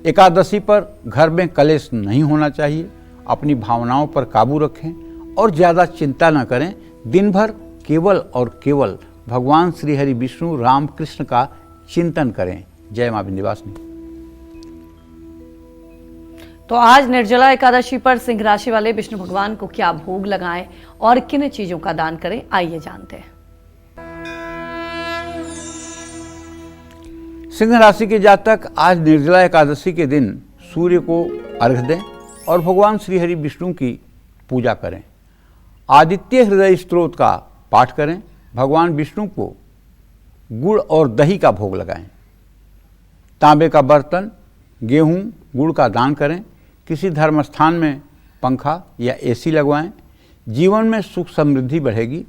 एकादशी पर घर में कलेश नहीं होना चाहिए। अपनी भावनाओं पर काबू रखें और ज़्यादा चिंता न करें। दिन भर केवल और केवल भगवान श्री हरि विष्णु राम कृष्ण का चिंतन करें। जय मां विंध्यवासिनी। तो आज निर्जला एकादशी पर सिंह राशि वाले विष्णु भगवान को क्या भोग लगाएं और किन चीजों का दान करें, आइए जानते हैं। सिंह राशि के जातक आज निर्जला एकादशी के दिन सूर्य को अर्घ्य दें और भगवान श्री हरि विष्णु की पूजा करें। आदित्य हृदय स्तोत्र का पाठ करें। भगवान विष्णु को गुड़ और दही का भोग लगाएं। तांबे का बर्तन, गेहूं, गुड़ का दान करें। किसी धर्म स्थान में पंखा या एसी लगवाएं। जीवन में सुख समृद्धि बढ़ेगी।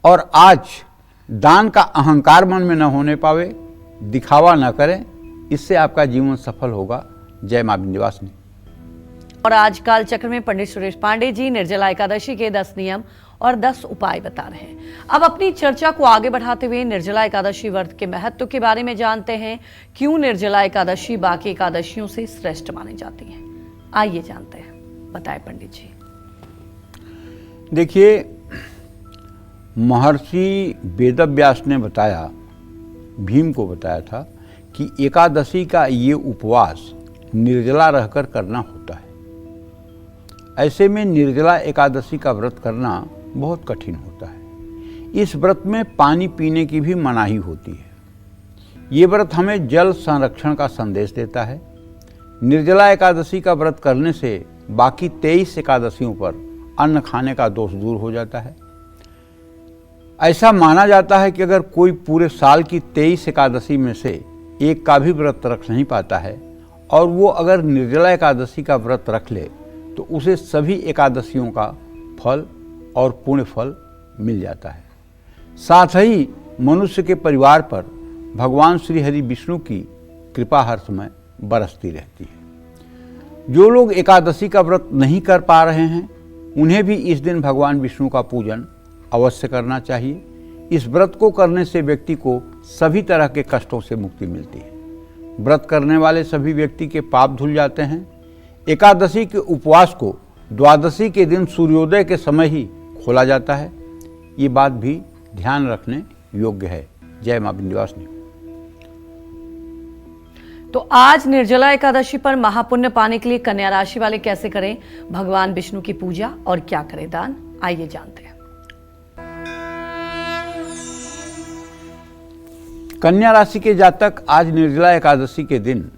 और आज दान का अहंकार मन में न होने पावे, दिखावा न करें, इससे आपका जीवन सफल होगा। जय मां विंध्यवासिनी। और आज काल चक्र में पंडित सुरेश पांडे जी निर्जला एकादशी के 10 नियम और 10 उपाय बता रहे हैं। अब अपनी चर्चा को आगे बढ़ाते हुए निर्जला एकादशी व्रत के महत्व के बारे में जानते हैं। क्यों निर्जला एकादशी बाकी एकादशियों से श्रेष्ठ मानी जाती है, आइए जानते हैं। बताएं पंडित जी। देखिए, महर्षि वेदव्यास ने बताया, भीम को बताया था कि एकादशी का ये उपवास निर्जला रहकर करना होता है। ऐसे में निर्जला एकादशी का व्रत करना बहुत कठिन होता है। इस व्रत में पानी पीने की भी मनाही होती है। ये व्रत हमें जल संरक्षण का संदेश देता है। निर्जला एकादशी का व्रत करने से बाकी 23 एकादशियों पर अन्न खाने का दोष दूर हो जाता है। ऐसा माना जाता है कि अगर कोई पूरे साल की 23 एकादशी में से एक का भी व्रत रख नहीं पाता है और वो अगर निर्जला एकादशी का व्रत रख ले तो उसे सभी एकादशियों का फल और पुण्य फल मिल जाता है। साथ ही मनुष्य के परिवार पर भगवान श्री हरि विष्णु की कृपा हर समय बरसती रहती है। जो लोग एकादशी का व्रत नहीं कर पा रहे हैं उन्हें भी इस दिन भगवान विष्णु का पूजन अवश्य करना चाहिए। इस व्रत को करने से व्यक्ति को सभी तरह के कष्टों से मुक्ति मिलती है। व्रत करने वाले सभी व्यक्ति के पाप धुल जाते हैं। एकादशी के उपवास को द्वादशी के दिन सूर्योदय के समय ही खोला जाता है। ये बात भी ध्यान रखने योग्य है। जय मां विंध्यवासिनी। तो आज निर्जला एकादशी पर महापुण्य पाने के लिए कन्या राशि वाले कैसे करें भगवान विष्णु की पूजा और क्या करें दान, आइए जानते हैं। कन्या राशि के जातक आज निर्जला एकादशी के दिन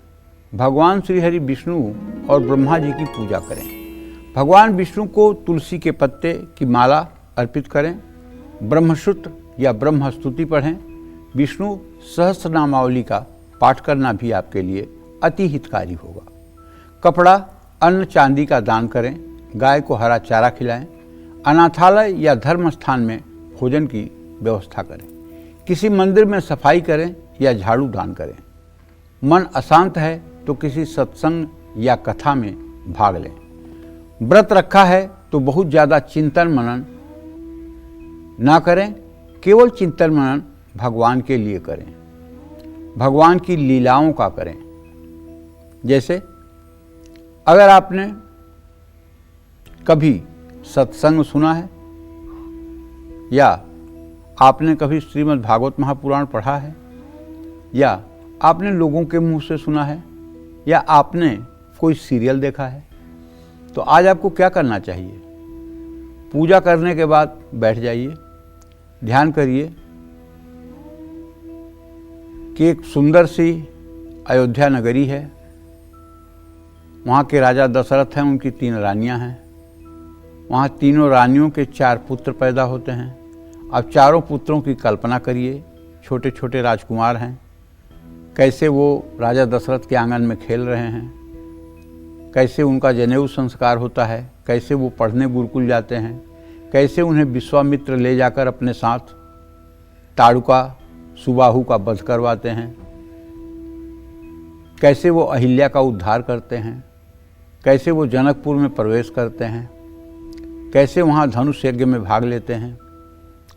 भगवान श्री हरि विष्णु और ब्रह्मा जी की पूजा करें। भगवान विष्णु को तुलसी के पत्ते की माला अर्पित करें। ब्रह्मसूत्र या ब्रह्म स्तुति पढ़ें। विष्णु सहस्रनामावली का पाठ करना भी आपके लिए अति हितकारी होगा। कपड़ा, अन्न, चांदी का दान करें। गाय को हरा चारा खिलाएं। अनाथालय या धर्म स्थान में भोजन की व्यवस्था करें। किसी मंदिर में सफाई करें या झाड़ू दान करें। मन अशांत है तो किसी सत्संग या कथा में भाग लें। व्रत रखा है तो बहुत ज़्यादा चिंतन मनन ना करें, केवल चिंतन मनन भगवान के लिए करें। भगवान की लीलाओं का करें। जैसे अगर आपने कभी सत्संग सुना है या आपने कभी श्रीमद् भागवत महापुराण पढ़ा है या आपने लोगों के मुंह से सुना है या आपने कोई सीरियल देखा है, तो आज आपको क्या करना चाहिए? पूजा करने के बाद बैठ जाइए, ध्यान करिए कि एक सुंदर सी अयोध्या नगरी है। वहाँ के राजा दशरथ हैं, उनकी 3 रानियाँ हैं। वहाँ तीनों रानियों के 4 पुत्र पैदा होते हैं। अब चारों पुत्रों की कल्पना करिए, छोटे छोटे राजकुमार हैं, कैसे वो राजा दशरथ के आंगन में खेल रहे हैं, कैसे उनका जनेऊ संस्कार होता है, कैसे वो पढ़ने गुरुकुल जाते हैं, कैसे उन्हें विश्वामित्र ले जाकर अपने साथ ताड़ुका सुबाहु का वध करवाते हैं, कैसे वो अहिल्या का उद्धार करते हैं, कैसे वो जनकपुर में प्रवेश करते हैं, कैसे वहाँ धनुष यज्ञ में भाग लेते हैं,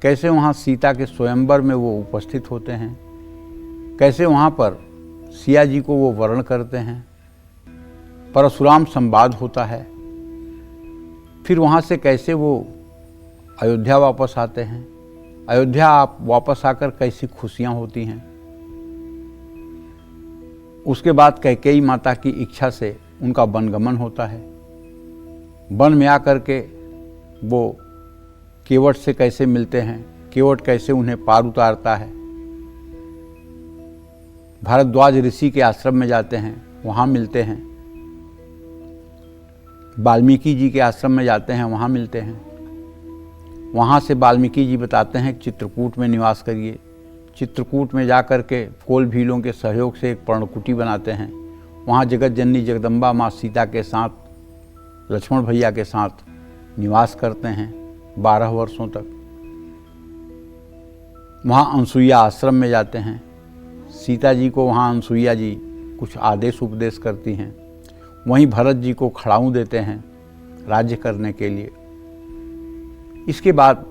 कैसे वहाँ सीता के स्वयंवर में वो उपस्थित होते हैं, कैसे वहाँ पर सिया जी को वो वर्ण करते हैं, परशुराम संवाद होता है, फिर वहाँ से कैसे वो अयोध्या वापस आते हैं, अयोध्या आप वापस आकर कैसी खुशियाँ होती हैं। उसके बाद कैकेयी माता की इच्छा से उनका वनगमन होता है, वन में आकर के वो केवट से कैसे मिलते हैं, केवट कैसे उन्हें पार उतारता है, भारद्वाज ऋषि के आश्रम में जाते हैं, वहाँ मिलते हैं, वाल्मीकि जी के आश्रम में जाते हैं, वहाँ मिलते हैं, वहाँ से वाल्मीकि जी बताते हैं चित्रकूट में निवास करिए। चित्रकूट में जा कर के कोल भीलों के सहयोग से एक पर्णकुटी बनाते हैं, वहाँ जगत जननी जगदम्बा माँ सीता के साथ लक्ष्मण भैया के साथ निवास करते हैं 12 वर्षों तक। वहाँ अनसुईया आश्रम में जाते हैं, सीता जी को वहाँ अनसुईया जी कुछ आदेश उपदेश करती हैं, वहीं भरत जी को खड़ाऊँ देते हैं राज्य करने के लिए। इसके बाद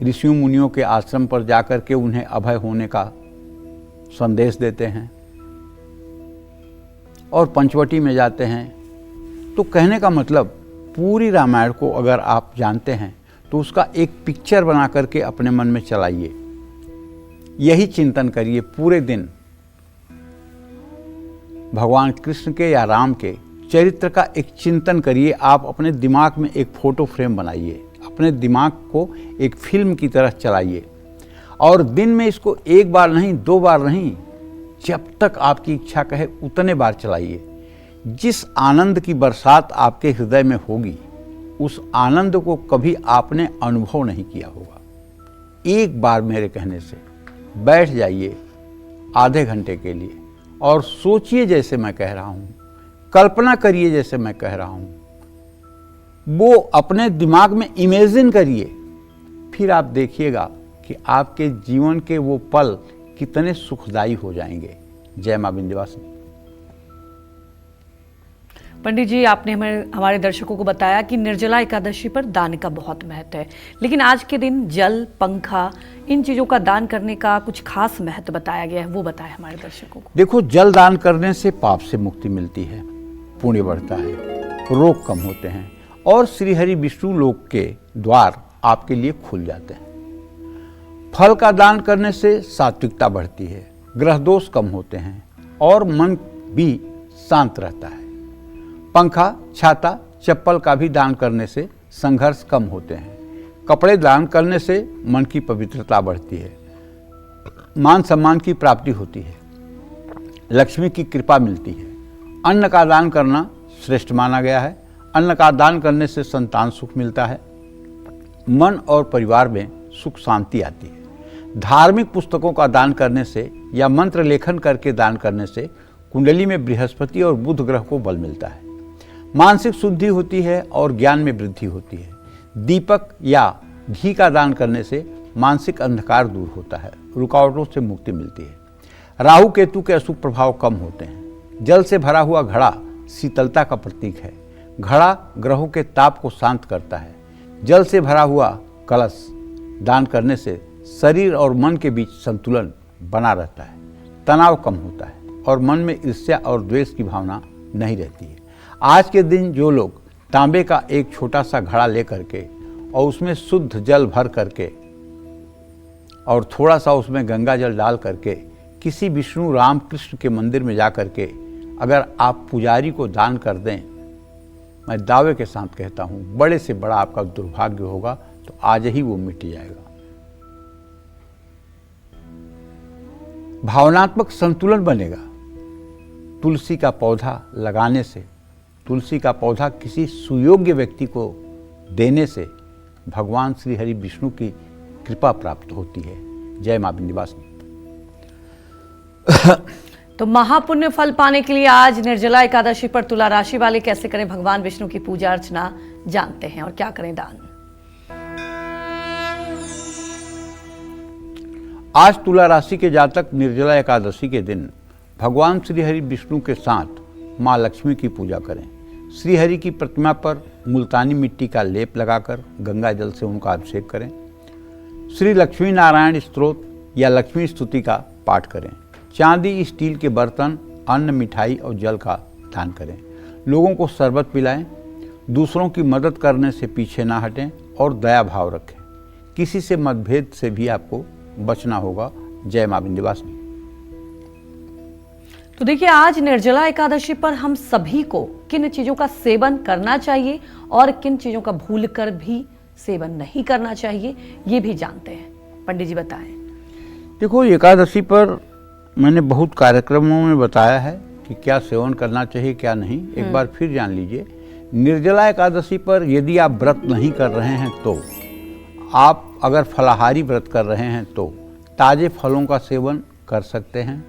ऋषियों मुनियों के आश्रम पर जाकर के उन्हें अभय होने का संदेश देते हैं और पंचवटी में जाते हैं। तो कहने का मतलब पूरी रामायण को अगर आप जानते हैं तो उसका एक पिक्चर बना करके अपने मन में चलाइए, यही चिंतन करिए पूरे दिन, भगवान कृष्ण के या राम के चरित्र का एक चिंतन करिए। आप अपने दिमाग में एक फोटो फ्रेम बनाइए, अपने दिमाग को एक फिल्म की तरह चलाइए और दिन में इसको 1 बार नहीं 2 बार नहीं, जब तक आपकी इच्छा कहे उतने बार चलाइए। जिस आनंद की बरसात आपके हृदय में होगी उस आनंद को कभी आपने अनुभव नहीं किया होगा। एक बार मेरे कहने से बैठ जाइए आधे घंटे के लिए और सोचिए जैसे मैं कह रहा हूँ, कल्पना करिए जैसे मैं कह रहा हूँ, वो अपने दिमाग में इमेजिन करिए, फिर आप देखिएगा कि आपके जीवन के वो पल कितने सुखदायी हो जाएंगे। जय मां विंध्यवासिनी। पंडित जी, आपने हमारे दर्शकों को बताया कि निर्जला एकादशी पर दान का बहुत महत्व है, लेकिन आज के दिन जल, पंखा, इन चीज़ों का दान करने का कुछ खास महत्व बताया गया है, वो बताएं हमारे दर्शकों को। देखो, जल दान करने से पाप से मुक्ति मिलती है, पुण्य बढ़ता है, रोग कम होते हैं और श्री हरि विष्णु लोक के द्वार आपके लिए खुल जाते हैं। फल का दान करने से सात्विकता बढ़ती है, ग्रह दोष कम होते हैं और मन भी शांत रहता है। पंखा, छाता, चप्पल का भी दान करने से संघर्ष कम होते हैं। कपड़े दान करने से मन की पवित्रता बढ़ती है, मान सम्मान की प्राप्ति होती है, लक्ष्मी की कृपा मिलती है। अन्न का दान करना श्रेष्ठ माना गया है। अन्न का दान करने से संतान सुख मिलता है, मन और परिवार में सुख शांति आती है। धार्मिक पुस्तकों का दान करने से या मंत्र लेखन करके दान करने से कुंडली में बृहस्पति और बुध ग्रह को बल मिलता है। मानसिक शुद्धि होती है और ज्ञान में वृद्धि होती है। दीपक या घी का दान करने से मानसिक अंधकार दूर होता है, रुकावटों से मुक्ति मिलती है। राहु केतु के अशुभ प्रभाव कम होते हैं। जल से भरा हुआ घड़ा शीतलता का प्रतीक है। घड़ा ग्रहों के ताप को शांत करता है। जल से भरा हुआ कलश दान करने से शरीर और मन के बीच संतुलन बना रहता है, तनाव कम होता है और मन में ईर्ष्या और द्वेष की भावना नहीं रहती है। आज के दिन जो लोग तांबे का एक छोटा सा घड़ा ले करके और उसमें शुद्ध जल भर करके और थोड़ा सा उसमें गंगा जल डाल करके किसी विष्णु राम कृष्ण के मंदिर में जा करके अगर आप पुजारी को दान कर दें, मैं दावे के साथ कहता हूँ बड़े से बड़ा आपका दुर्भाग्य होगा तो आज ही वो मिट जाएगा। भावनात्मक संतुलन बनेगा। तुलसी का पौधा लगाने से, तुलसी का पौधा किसी सुयोग्य व्यक्ति को देने से भगवान श्री हरि विष्णु की कृपा प्राप्त होती है। जय मां विंध्यवासिनी। तो महापुण्य फल पाने के लिए आज निर्जला एकादशी पर तुला राशि वाले कैसे करें भगवान विष्णु की पूजा अर्चना जानते हैं और क्या करें दान। आज तुला राशि के जातक निर्जला एकादशी के दिन भगवान श्री हरि विष्णु के साथ मां लक्ष्मी की पूजा करें। श्री हरि की प्रतिमा पर मुल्तानी मिट्टी का लेप लगाकर गंगा जल से उनका अभिषेक करें। श्री लक्ष्मी नारायण स्तोत्र या लक्ष्मी स्तुति का पाठ करें। चांदी, स्टील के बर्तन, अन्न, मिठाई और जल का दान करें। लोगों को शरबत पिलाएं। दूसरों की मदद करने से पीछे ना हटें और दया भाव रखें। किसी से मतभेद से भी आपको बचना होगा। जय मां विंध्यवासिनी। तो देखिए, आज निर्जला एकादशी पर हम सभी को किन चीजों का सेवन करना चाहिए और किन चीजों का भूलकर भी सेवन नहीं करना चाहिए, ये भी जानते हैं। पंडित जी बताएं। देखो, एकादशी पर मैंने बहुत कार्यक्रमों में बताया है कि क्या सेवन करना चाहिए क्या नहीं। एक बार फिर जान लीजिए। निर्जला एकादशी पर यदि आप व्रत नहीं कर रहे हैं तो, आप अगर फलाहारी व्रत कर रहे हैं तो ताज़े फलों का सेवन कर सकते हैं।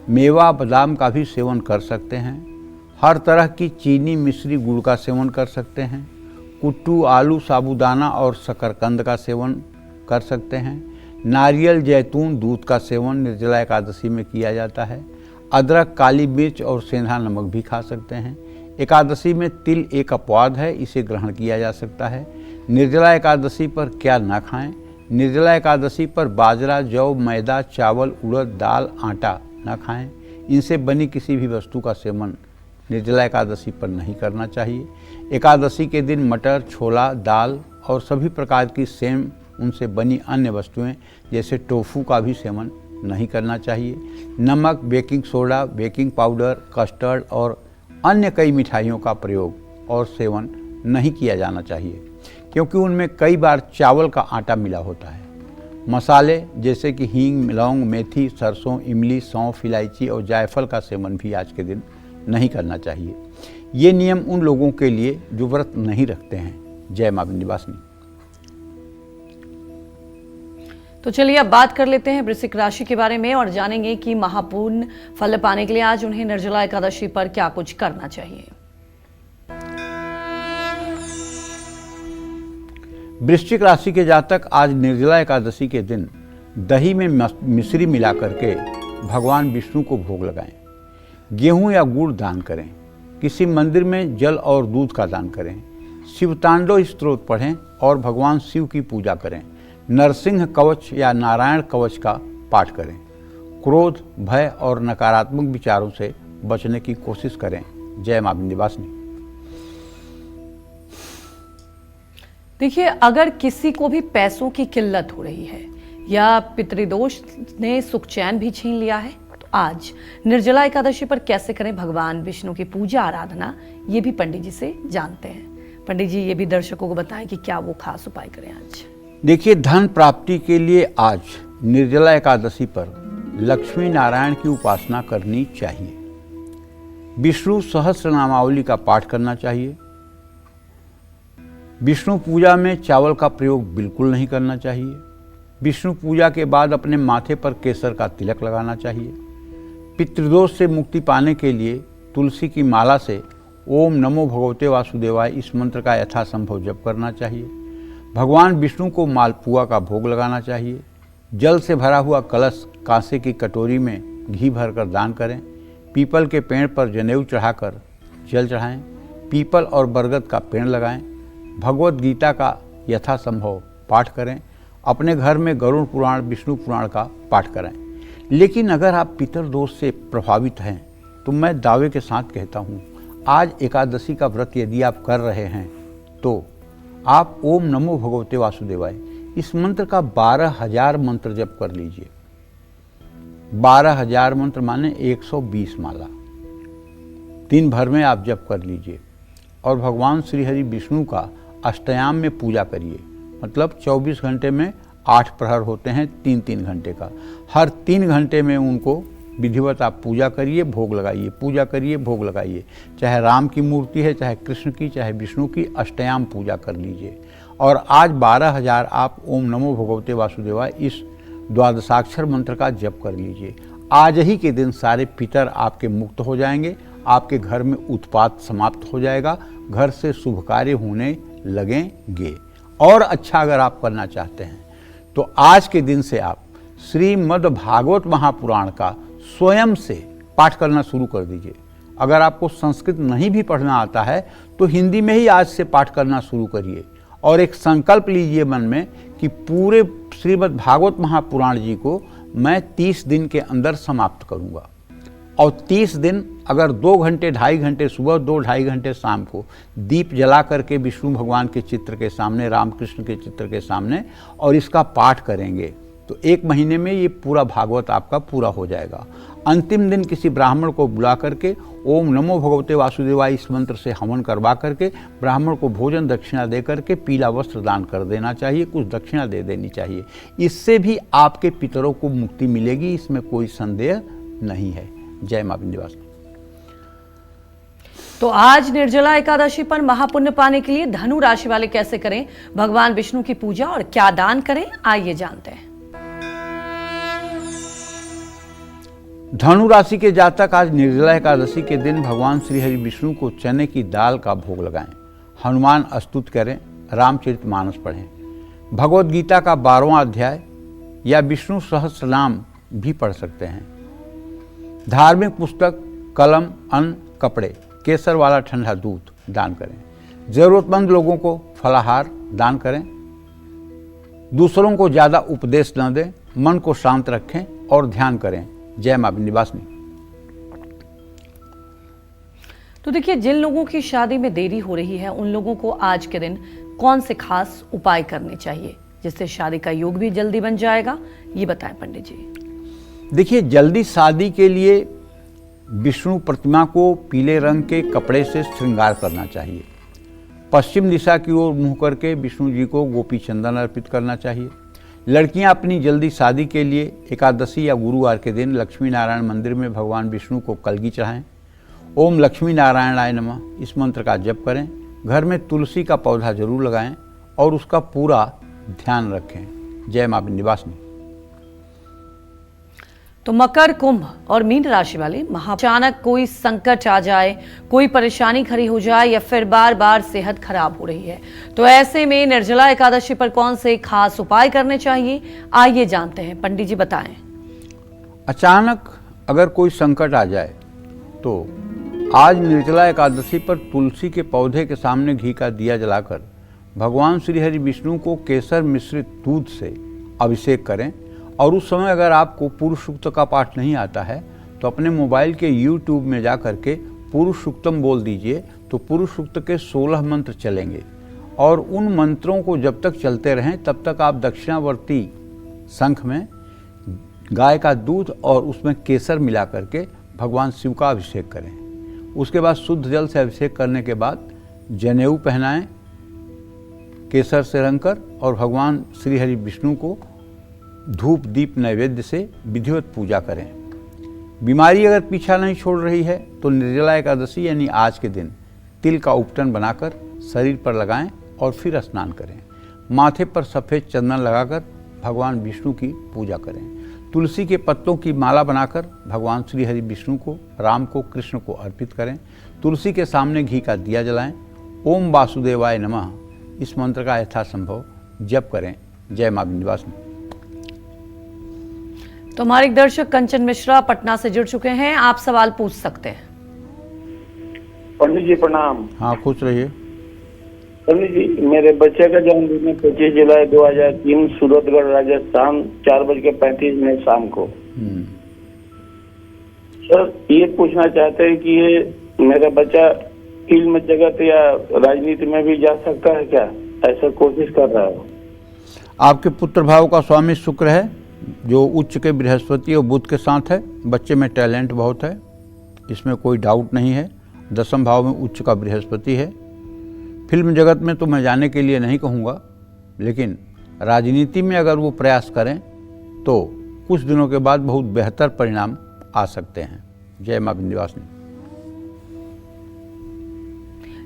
मेवा, बादाम का भी सेवन कर सकते हैं। हर तरह की चीनी, मिश्री, गुड़ का सेवन कर सकते हैं। कुट्टू, आलू, साबूदाना और शकरकंद का सेवन कर सकते हैं। नारियल, जैतून, दूध का सेवन निर्जला एकादशी में किया जाता है। अदरक, काली मिर्च और सेंधा नमक भी खा सकते हैं। एकादशी में तिल एक अपवाद है, इसे ग्रहण किया जा सकता है। निर्जला एकादशी पर क्या ना खाएं। निर्जला एकादशी पर बाजरा, जौ, मैदा, चावल, उड़द, दाल, आटा ना खाएं। इनसे बनी किसी भी वस्तु का सेवन निर्जला एकादशी पर नहीं करना चाहिए। एकादशी के दिन मटर, छोला, दाल और सभी प्रकार की सेम उनसे बनी अन्य वस्तुएं जैसे टोफू का भी सेवन नहीं करना चाहिए। नमक, baking soda, baking powder, custard और अन्य कई मिठाइयों का प्रयोग और सेवन नहीं किया जाना चाहिए, क्योंकि उनमें कई बार चावल का आटा मिला होता है। मसाले जैसे कि हींग, लौंग, मेथी, सरसों, इमली, सौंफ, इलायची और जायफल का सेवन भी आज के दिन नहीं करना चाहिए। ये नियम उन लोगों के लिए जो व्रत नहीं रखते हैं। जय मां विंध्यवासिनी। तो चलिए अब बात कर लेते हैं वृश्चिक राशि के बारे में और जानेंगे कि महापुण्य फल पाने के लिए आज उन्हें निर्जला एकादशी पर क्या कुछ करना चाहिए। वृश्चिक राशि के जातक आज निर्जला एकादशी के दिन दही में मिश्री मिला करके भगवान विष्णु को भोग लगाएं। गेहूं या गुड़ दान करें। किसी मंदिर में जल और दूध का दान करें। शिवतांडव स्तोत्र पढ़ें और भगवान शिव की पूजा करें। नरसिंह कवच या नारायण कवच का पाठ करें। क्रोध, भय और नकारात्मक विचारों से बचने की कोशिश करें। जय मां विंध्यवासिनी। देखिए, अगर किसी को भी पैसों की किल्लत हो रही है या पितृदोष ने सुख चैन भी छीन लिया है, तो आज निर्जला एकादशी पर कैसे करें भगवान विष्णु की पूजा आराधना, ये भी पंडित जी से जानते हैं। पंडित जी, ये भी दर्शकों को बताएं कि क्या वो खास उपाय करें आज। देखिए, धन प्राप्ति के लिए आज निर्जला एकादशी पर लक्ष्मी नारायण की उपासना करनी चाहिए। विष्णु सहस्र नामावली का पाठ करना चाहिए। विष्णु पूजा में चावल का प्रयोग बिल्कुल नहीं करना चाहिए। विष्णु पूजा के बाद अपने माथे पर केसर का तिलक लगाना चाहिए। पितृदोष से मुक्ति पाने के लिए तुलसी की माला से ओम नमो भगवते वासुदेवाय इस मंत्र का यथासंभव जप करना चाहिए। भगवान विष्णु को मालपुआ का भोग लगाना चाहिए। जल से भरा हुआ कलश कांसे की कटोरी में घी भरकर दान करें। पीपल के पेड़ पर जनेऊ चढ़ाकर जल चढ़ाएं। पीपल और बरगद का पेड़ लगाएं। भगवत गीता का यथासंभव पाठ करें। अपने घर में गरुड़ पुराण, विष्णु पुराण का पाठ करें। लेकिन अगर आप पितृदोष से प्रभावित हैं तो मैं दावे के साथ कहता हूँ, आज एकादशी का व्रत यदि आप कर रहे हैं तो आप ओम नमो भगवते वासुदेवाय इस मंत्र का 12,000 मंत्र जप कर लीजिए। 12,000 मंत्र माने 120 माला दिन भर में आप जप कर लीजिए और भगवान श्री हरि विष्णु का अष्टयाम में पूजा करिए। मतलब 24 घंटे में 8 प्रहर होते हैं, 3-3 घंटे का। हर 3 घंटे में उनको विधिवत आप पूजा करिए, भोग लगाइए, पूजा करिए, भोग लगाइए। चाहे राम की मूर्ति है, चाहे कृष्ण की, चाहे विष्णु की, अष्टयाम पूजा कर लीजिए। और आज 12,000 आप ओम नमो भगवते वासुदेवाय इस द्वादशाक्षर मंत्र का जप कर लीजिए। आज ही के दिन सारे पितर आपके मुक्त हो जाएंगे, आपके घर में उत्पात समाप्त हो जाएगा, घर से शुभ कार्य होने लगेंगे। और अच्छा अगर आप करना चाहते हैं तो आज के दिन से आप श्रीमद् भागवत महापुराण का स्वयं से पाठ करना शुरू कर दीजिए। अगर आपको संस्कृत नहीं भी पढ़ना आता है तो हिंदी में ही आज से पाठ करना शुरू करिए और एक संकल्प लीजिए मन में कि पूरे श्रीमद् भागवत महापुराण जी को मैं 30 दिन के अंदर समाप्त करूंगा। और 30 दिन अगर 2 घंटे 2.5 घंटे सुबह, 2 2.5 घंटे शाम को दीप जला करके विष्णु भगवान के चित्र के सामने, रामकृष्ण के चित्र के सामने और इसका पाठ करेंगे तो 1 महीने में ये पूरा भागवत आपका पूरा हो जाएगा। अंतिम दिन किसी ब्राह्मण को बुला करके ओम नमो भगवते वासुदेवाय इस मंत्र से हवन करवा करके ब्राह्मण को भोजन दक्षिणा दे करके पीला वस्त्र दान कर देना चाहिए, कुछ दक्षिणा दे देनी चाहिए। इससे भी आपके पितरों को मुक्ति मिलेगी, इसमें कोई संदेह नहीं है। जय मां विंध्यवासिनी। तो आज निर्जला एकादशी पर महापुण्य पाने के लिए धनु राशि वाले कैसे करें भगवान विष्णु की पूजा और क्या दान करें, आइए जानते हैं। धनु राशि के जातक आज निर्जला एकादशी के दिन भगवान श्री हरि विष्णु को चने की दाल का भोग लगाएं, हनुमान स्तुति करें, रामचरितमानस पढ़ें, भगवद गीता का 12वां अध्याय या विष्णु सहस्रनाम भी पढ़ सकते हैं। धार्मिक पुस्तक, कलम, अन्न, कपड़े, केसर वाला ठंडा दूध दान करें। जरूरतमंद लोगों को फलाहार दान करें। दूसरों को ज़्यादा उपदेश न दें, मन को शांत रखें और ध्यान करें। जय मां विंध्यवासिनी। तो देखिए, जिन लोगों की शादी में देरी हो रही है उन लोगों को आज के दिन कौन से खास उपाय करने चाहिए जिससे शादी का योग भी जल्दी बन जाएगा, ये बताएं पंडित जी। देखिए, जल्दी शादी के लिए विष्णु प्रतिमा को पीले रंग के कपड़े से श्रृंगार करना चाहिए। पश्चिम दिशा की ओर मुंह करके विष्णु जी को गोपी चंदन अर्पित करना चाहिए। लड़कियां अपनी जल्दी शादी के लिए एकादशी या गुरुवार के दिन लक्ष्मी नारायण मंदिर में भगवान विष्णु को कलगी चढ़ाएं। ओम लक्ष्मी नारायणाय नमः इस मंत्र का जप करें। घर में तुलसी का पौधा जरूर लगाएं और उसका पूरा ध्यान रखें। जय मां विंध्यवासिनी। तो मकर, कुंभ और मीन राशि वाले अचानक कोई संकट आ जाए, कोई परेशानी खड़ी हो जाए या फिर बार बार सेहत खराब हो रही है, तो ऐसे में निर्जला एकादशी पर कौन से खास उपाय करने चाहिए, आइए जानते हैं। पंडित जी बताएं। अचानक अगर कोई संकट आ जाए तो आज निर्जला एकादशी पर तुलसी के पौधे के सामने घी का दिया जलाकर भगवान श्री हरि विष्णु को केसर मिश्रित दूध से अभिषेक करें। और उस समय अगर आपको पुरुष सूक्त का पाठ नहीं आता है तो अपने मोबाइल के YouTube में जा करके पुरुष सूक्तम बोल दीजिए, तो पुरुष सूक्त के 16 मंत्र चलेंगे और उन मंत्रों को जब तक चलते रहें तब तक आप दक्षिणावर्ती शंख में गाय का दूध और उसमें केसर मिला करके भगवान शिव का अभिषेक करें। उसके बाद शुद्ध जल से अभिषेक करने के बाद जनेऊ पहनाएं केसर से रंगकर और भगवान श्री हरि विष्णु को धूप दीप नैवेद्य से विधिवत पूजा करें। बीमारी अगर पीछा नहीं छोड़ रही है तो निर्जला एकादशी यानी आज के दिन तिल का उपटन बनाकर शरीर पर लगाएं और फिर स्नान करें। माथे पर सफ़ेद चंदन लगाकर भगवान विष्णु की पूजा करें। तुलसी के पत्तों की माला बनाकर भगवान श्री हरि विष्णु को, राम को, कृष्ण को अर्पित करें। तुलसी के सामने घी का दिया जलाएं। ओम वासुदेवाय नमः इस मंत्र का यथासंभव जप करें। जय मां विंध्यवासिनी। तो हमारे एक दर्शक कंचन मिश्रा पटना से जुड़ चुके हैं, आप सवाल पूछ सकते हैं। पंडित जी प्रणाम। हाँ, खुश रहिए। पंडित जी, मेरे बच्चे का जन्मदिन है 25 जुलाई 2003 सूरतगढ़ राजस्थान 4:35 शाम को। सर, ये पूछना चाहते हैं कि ये मेरा बच्चा फिल्म जगत या राजनीति में भी जा सकता है क्या? ऐसा कोशिश कर रहा है। आपके पुत्र भाव का स्वामी शुक्र है जो उच्च के बृहस्पति और बुध के साथ है। बच्चे में टैलेंट बहुत है, इसमें कोई डाउट नहीं है। 10वें भाव में उच्च का बृहस्पति है। फिल्म जगत में तो मैं जाने के लिए नहीं कहूँगा, लेकिन राजनीति में अगर वो प्रयास करें तो कुछ दिनों के बाद बहुत बेहतर परिणाम आ सकते हैं। जय मां विंध्यवासिनी।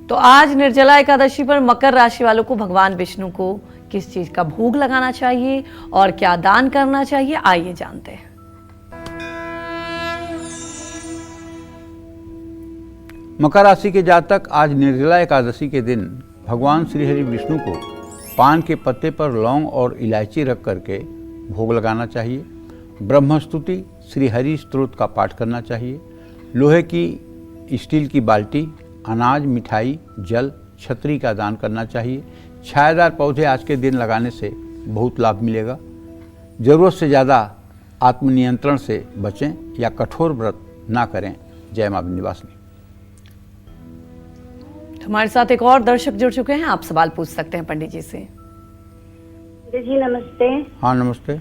तो आज निर्जला एकादशी पर मकर राशि वालों को भगवान विष्णु को किस चीज का भोग लगाना चाहिए और क्या दान करना चाहिए, आइए जानते हैं। मकर राशि के जातक आज निर्जला एकादशी के दिन भगवान श्री हरि विष्णु को पान के पत्ते पर लौंग और इलायची रख करके भोग लगाना चाहिए। ब्रह्मस्तुति श्री हरि स्तोत्र का पाठ करना चाहिए। लोहे की स्टील की बाल्टी, अनाज, मिठाई, जल, छतरी का दान करना चाहिए। छायादार पौधे आज के दिन लगाने से बहुत लाभ मिलेगा। ज़रूरत से ज़्यादा आत्मनियंत्रण से बचें या कठोर व्रत ना करें। जय मां विंध्यवासिनी। हमारे साथ एक और दर्शक जुड़ चुके हैं, आप सवाल पूछ सकते हैं पंडित जी से। पंडित जी नमस्ते। हाँ नमस्ते।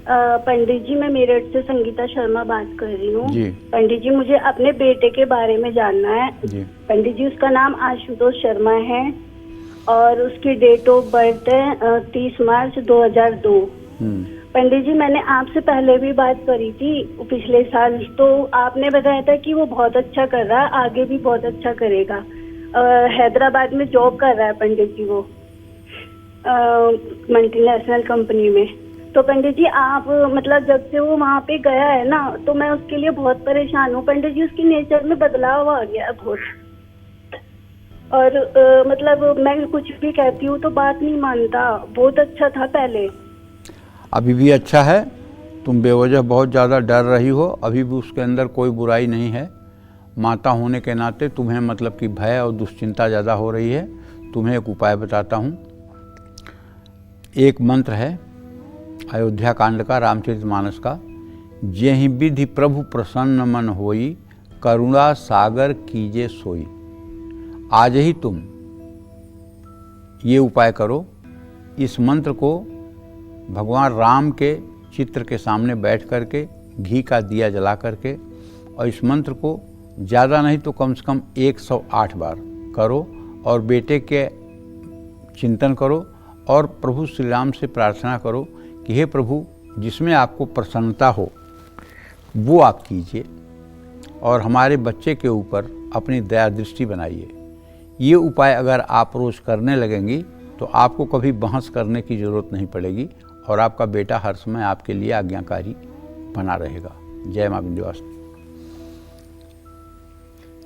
पंडित जी मैं मेरठ से संगीता शर्मा बात कर रही हूँ। जी। पंडित जी मुझे अपने बेटे के बारे में जानना है। जी। पंडित जी उसका नाम आशुतोष शर्मा है और उसकी डेट ऑफ बर्थ है 30 मार्च 2002। पंडित जी मैंने आपसे पहले भी बात करी थी पिछले साल, तो आपने बताया था कि वो बहुत अच्छा कर रहा है, आगे भी बहुत अच्छा करेगा। हैदराबाद में जॉब कर रहा है पंडित जी वो मल्टीनेशनल कंपनी में। तो पंडित जी आप मतलब जब से वो वहाँ पे गया है ना, तो मैं उसके लिए बहुत परेशान हूँ पंडित जी। उसकी नेचर में बदलाव आ गया बहुत, और मतलब मैं कुछ भी कहती हूँ तो बात नहीं मानता। बहुत अच्छा था पहले, अभी भी अच्छा है। तुम बेवजह बहुत ज़्यादा डर रही हो, अभी भी उसके अंदर कोई बुराई नहीं है। माता होने के नाते तुम्हें मतलब कि भय और दुश्चिंता ज़्यादा हो रही है। तुम्हें एक उपाय बताता हूँ। एक मंत्र है अयोध्या कांड का, रामचरितमानस का। जेहि विधि प्रभु प्रसन्न मन होई, करुणा सागर कीजे सोई। आज ही तुम ये उपाय करो। इस मंत्र को भगवान राम के चित्र के सामने बैठ करके घी का दिया जला करके, और इस मंत्र को ज़्यादा नहीं तो कम से कम 108 बार करो और बेटे के चिंतन करो और प्रभु श्री राम से प्रार्थना करो कि हे प्रभु, जिसमें आपको प्रसन्नता हो वो आप कीजिए और हमारे बच्चे के ऊपर अपनी दया दृष्टि बनाइए। ये उपाय अगर आप रोज़ करने लगेंगी तो आपको कभी बहस करने की ज़रूरत नहीं पड़ेगी और आपका बेटा हर समय आपके लिए आज्ञाकारी बना रहेगा। जय मां विंध्यवासिनी।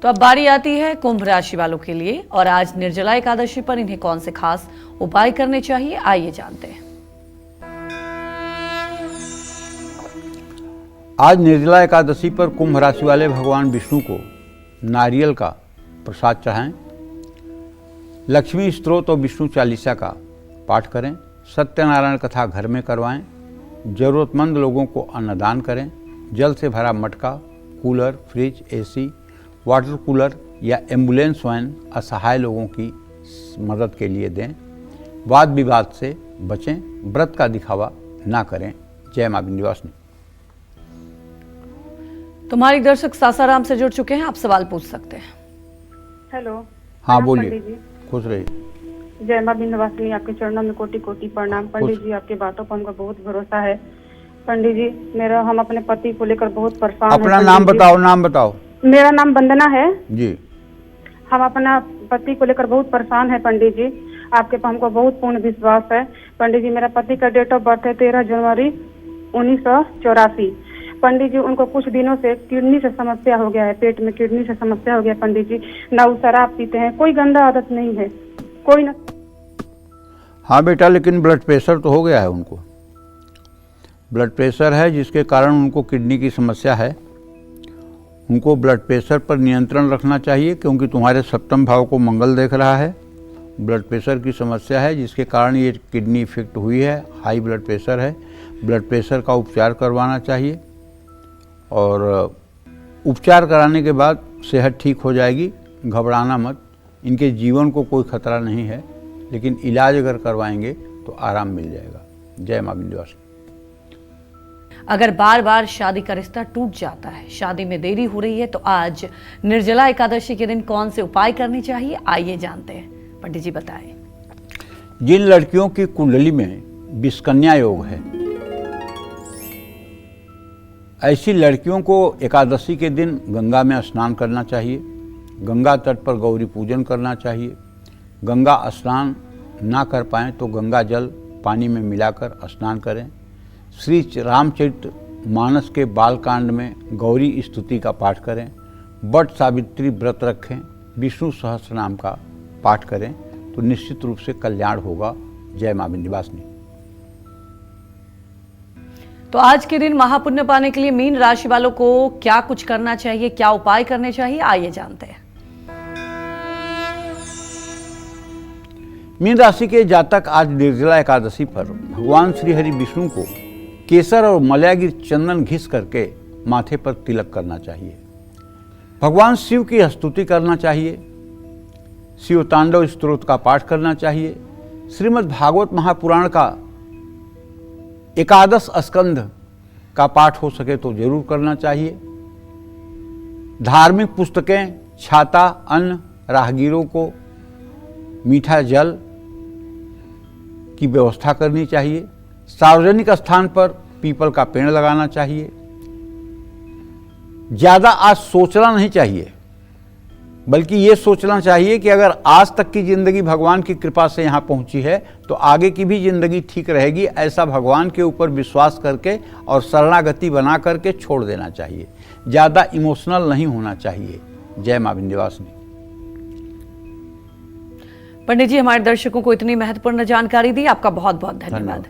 तो अब बारी आती है कुंभ राशि वालों के लिए, और आज निर्जला एकादशी पर इन्हें कौन से खास उपाय करने चाहिए, आइए जानते हैं। आज निर्जला एकादशी पर कुंभ राशि वाले भगवान विष्णु को नारियल का प्रसाद चढ़ाएं, लक्ष्मी स्तोत्र और विष्णु चालीसा का पाठ करें, सत्यनारायण कथा घर में करवाएं, जरूरतमंद लोगों को अन्नदान करें, जल से भरा मटका, cooler, fridge, AC, water cooler या एम्बुलेंस वैन असहाय लोगों की मदद के लिए दें। वाद विवाद से बचें, व्रत का दिखावा ना करें। जय मां विंध्यवासिनी। तुम्हारी दर्शक सासाराम से जुड़ चुके हैं, आप सवाल पूछ सकते हैं। हेलो। हाँ बोलिए। पंडित जी खुश रहिए। जय मां विंध्यवासिनी, आपके चरणों में कोटि कोटि प्रणाम। पंडित जी आपकी बातों पर हमको बहुत भरोसा है। पंडित जी हम अपने पति को लेकर बहुत परेशान हैं। अपना नाम बताओ। नाम बताओ। मेरा नाम वंदना है जी। हम अपना पति को लेकर बहुत परेशान है पंडित जी। आपके पर हमको बहुत पूर्ण विश्वास है। पंडित जी मेरा पति का डेट ऑफ बर्थ है 13 जनवरी 1984। पंडित जी उनको कुछ दिनों से किडनी से समस्या हो गया है, पेट में किडनी से समस्या हो गया पंडित जी। ना वो शराब पीते हैं, कोई गंदा आदत नहीं है, कोई ना। हाँ बेटा, लेकिन ब्लड प्रेशर तो हो गया है उनको। ब्लड प्रेशर है जिसके कारण उनको किडनी की समस्या है। उनको ब्लड प्रेशर पर नियंत्रण रखना चाहिए क्योंकि तुम्हारे सप्तम भाव को मंगल देख रहा है। ब्लड प्रेशर की समस्या है जिसके कारण ये किडनी इफेक्ट हुई है, हाई ब्लड प्रेशर है। ब्लड प्रेशर का उपचार करवाना चाहिए और उपचार कराने के बाद सेहत ठीक हो जाएगी। घबराना मत, इनके जीवन को कोई खतरा नहीं है, लेकिन इलाज अगर करवाएंगे तो आराम मिल जाएगा। जय मां विंध्यवासिनी। अगर बार बार शादी का रिश्ता टूट जाता है, शादी में देरी हो रही है, तो आज निर्जला एकादशी के दिन कौन से उपाय करने चाहिए, आइए जानते हैं। पंडित जी बताएं। जिन लड़कियों की कुंडली में विषकन्या योग है, ऐसी लड़कियों को एकादशी के दिन गंगा में स्नान करना चाहिए, गंगा तट पर गौरी पूजन करना चाहिए। गंगा स्नान ना कर पाएँ तो गंगा जल पानी में मिलाकर स्नान करें। श्री रामचरित मानस के बालकांड में गौरी स्तुति का पाठ करें। वट सावित्री व्रत रखें, विष्णु सहस्रनाम का पाठ करें तो निश्चित रूप से कल्याण होगा। जय मां विंध्यवासिनी। तो आज के दिन महापुण्य पाने के लिए मीन राशि वालों को क्या कुछ करना चाहिए, क्या उपाय करने चाहिए, आइए जानते हैं। मीन राशि के जातक आज निर्जला एकादशी पर भगवान श्री हरि विष्णु को केसर और मलयागिर चंदन घिस करके माथे पर तिलक करना चाहिए। भगवान शिव की स्तुति करना चाहिए। शिव तांडव स्तोत्र का पाठ करना चाहिए। श्रीमद् भागवत महापुराण का एकादश स्कंध का पाठ हो सके तो जरूर करना चाहिए। धार्मिक पुस्तकें, छाता, अन्न, राहगीरों को मीठा जल की व्यवस्था करनी चाहिए। सार्वजनिक स्थान पर पीपल का पेड़ लगाना चाहिए। ज़्यादा आज सोचना नहीं चाहिए, बल्कि ये सोचना चाहिए कि अगर आज तक की ज़िंदगी भगवान की कृपा से यहाँ पहुँची है तो आगे की भी ज़िंदगी ठीक रहेगी। ऐसा भगवान के ऊपर विश्वास करके और शरणागति बना करके छोड़ देना चाहिए। ज़्यादा इमोशनल नहीं होना चाहिए। जय मां विंध्यवासिनी। पंडित जी, हमारे दर्शकों को इतनी महत्वपूर्ण जानकारी दी, आपका बहुत बहुत धन्यवाद।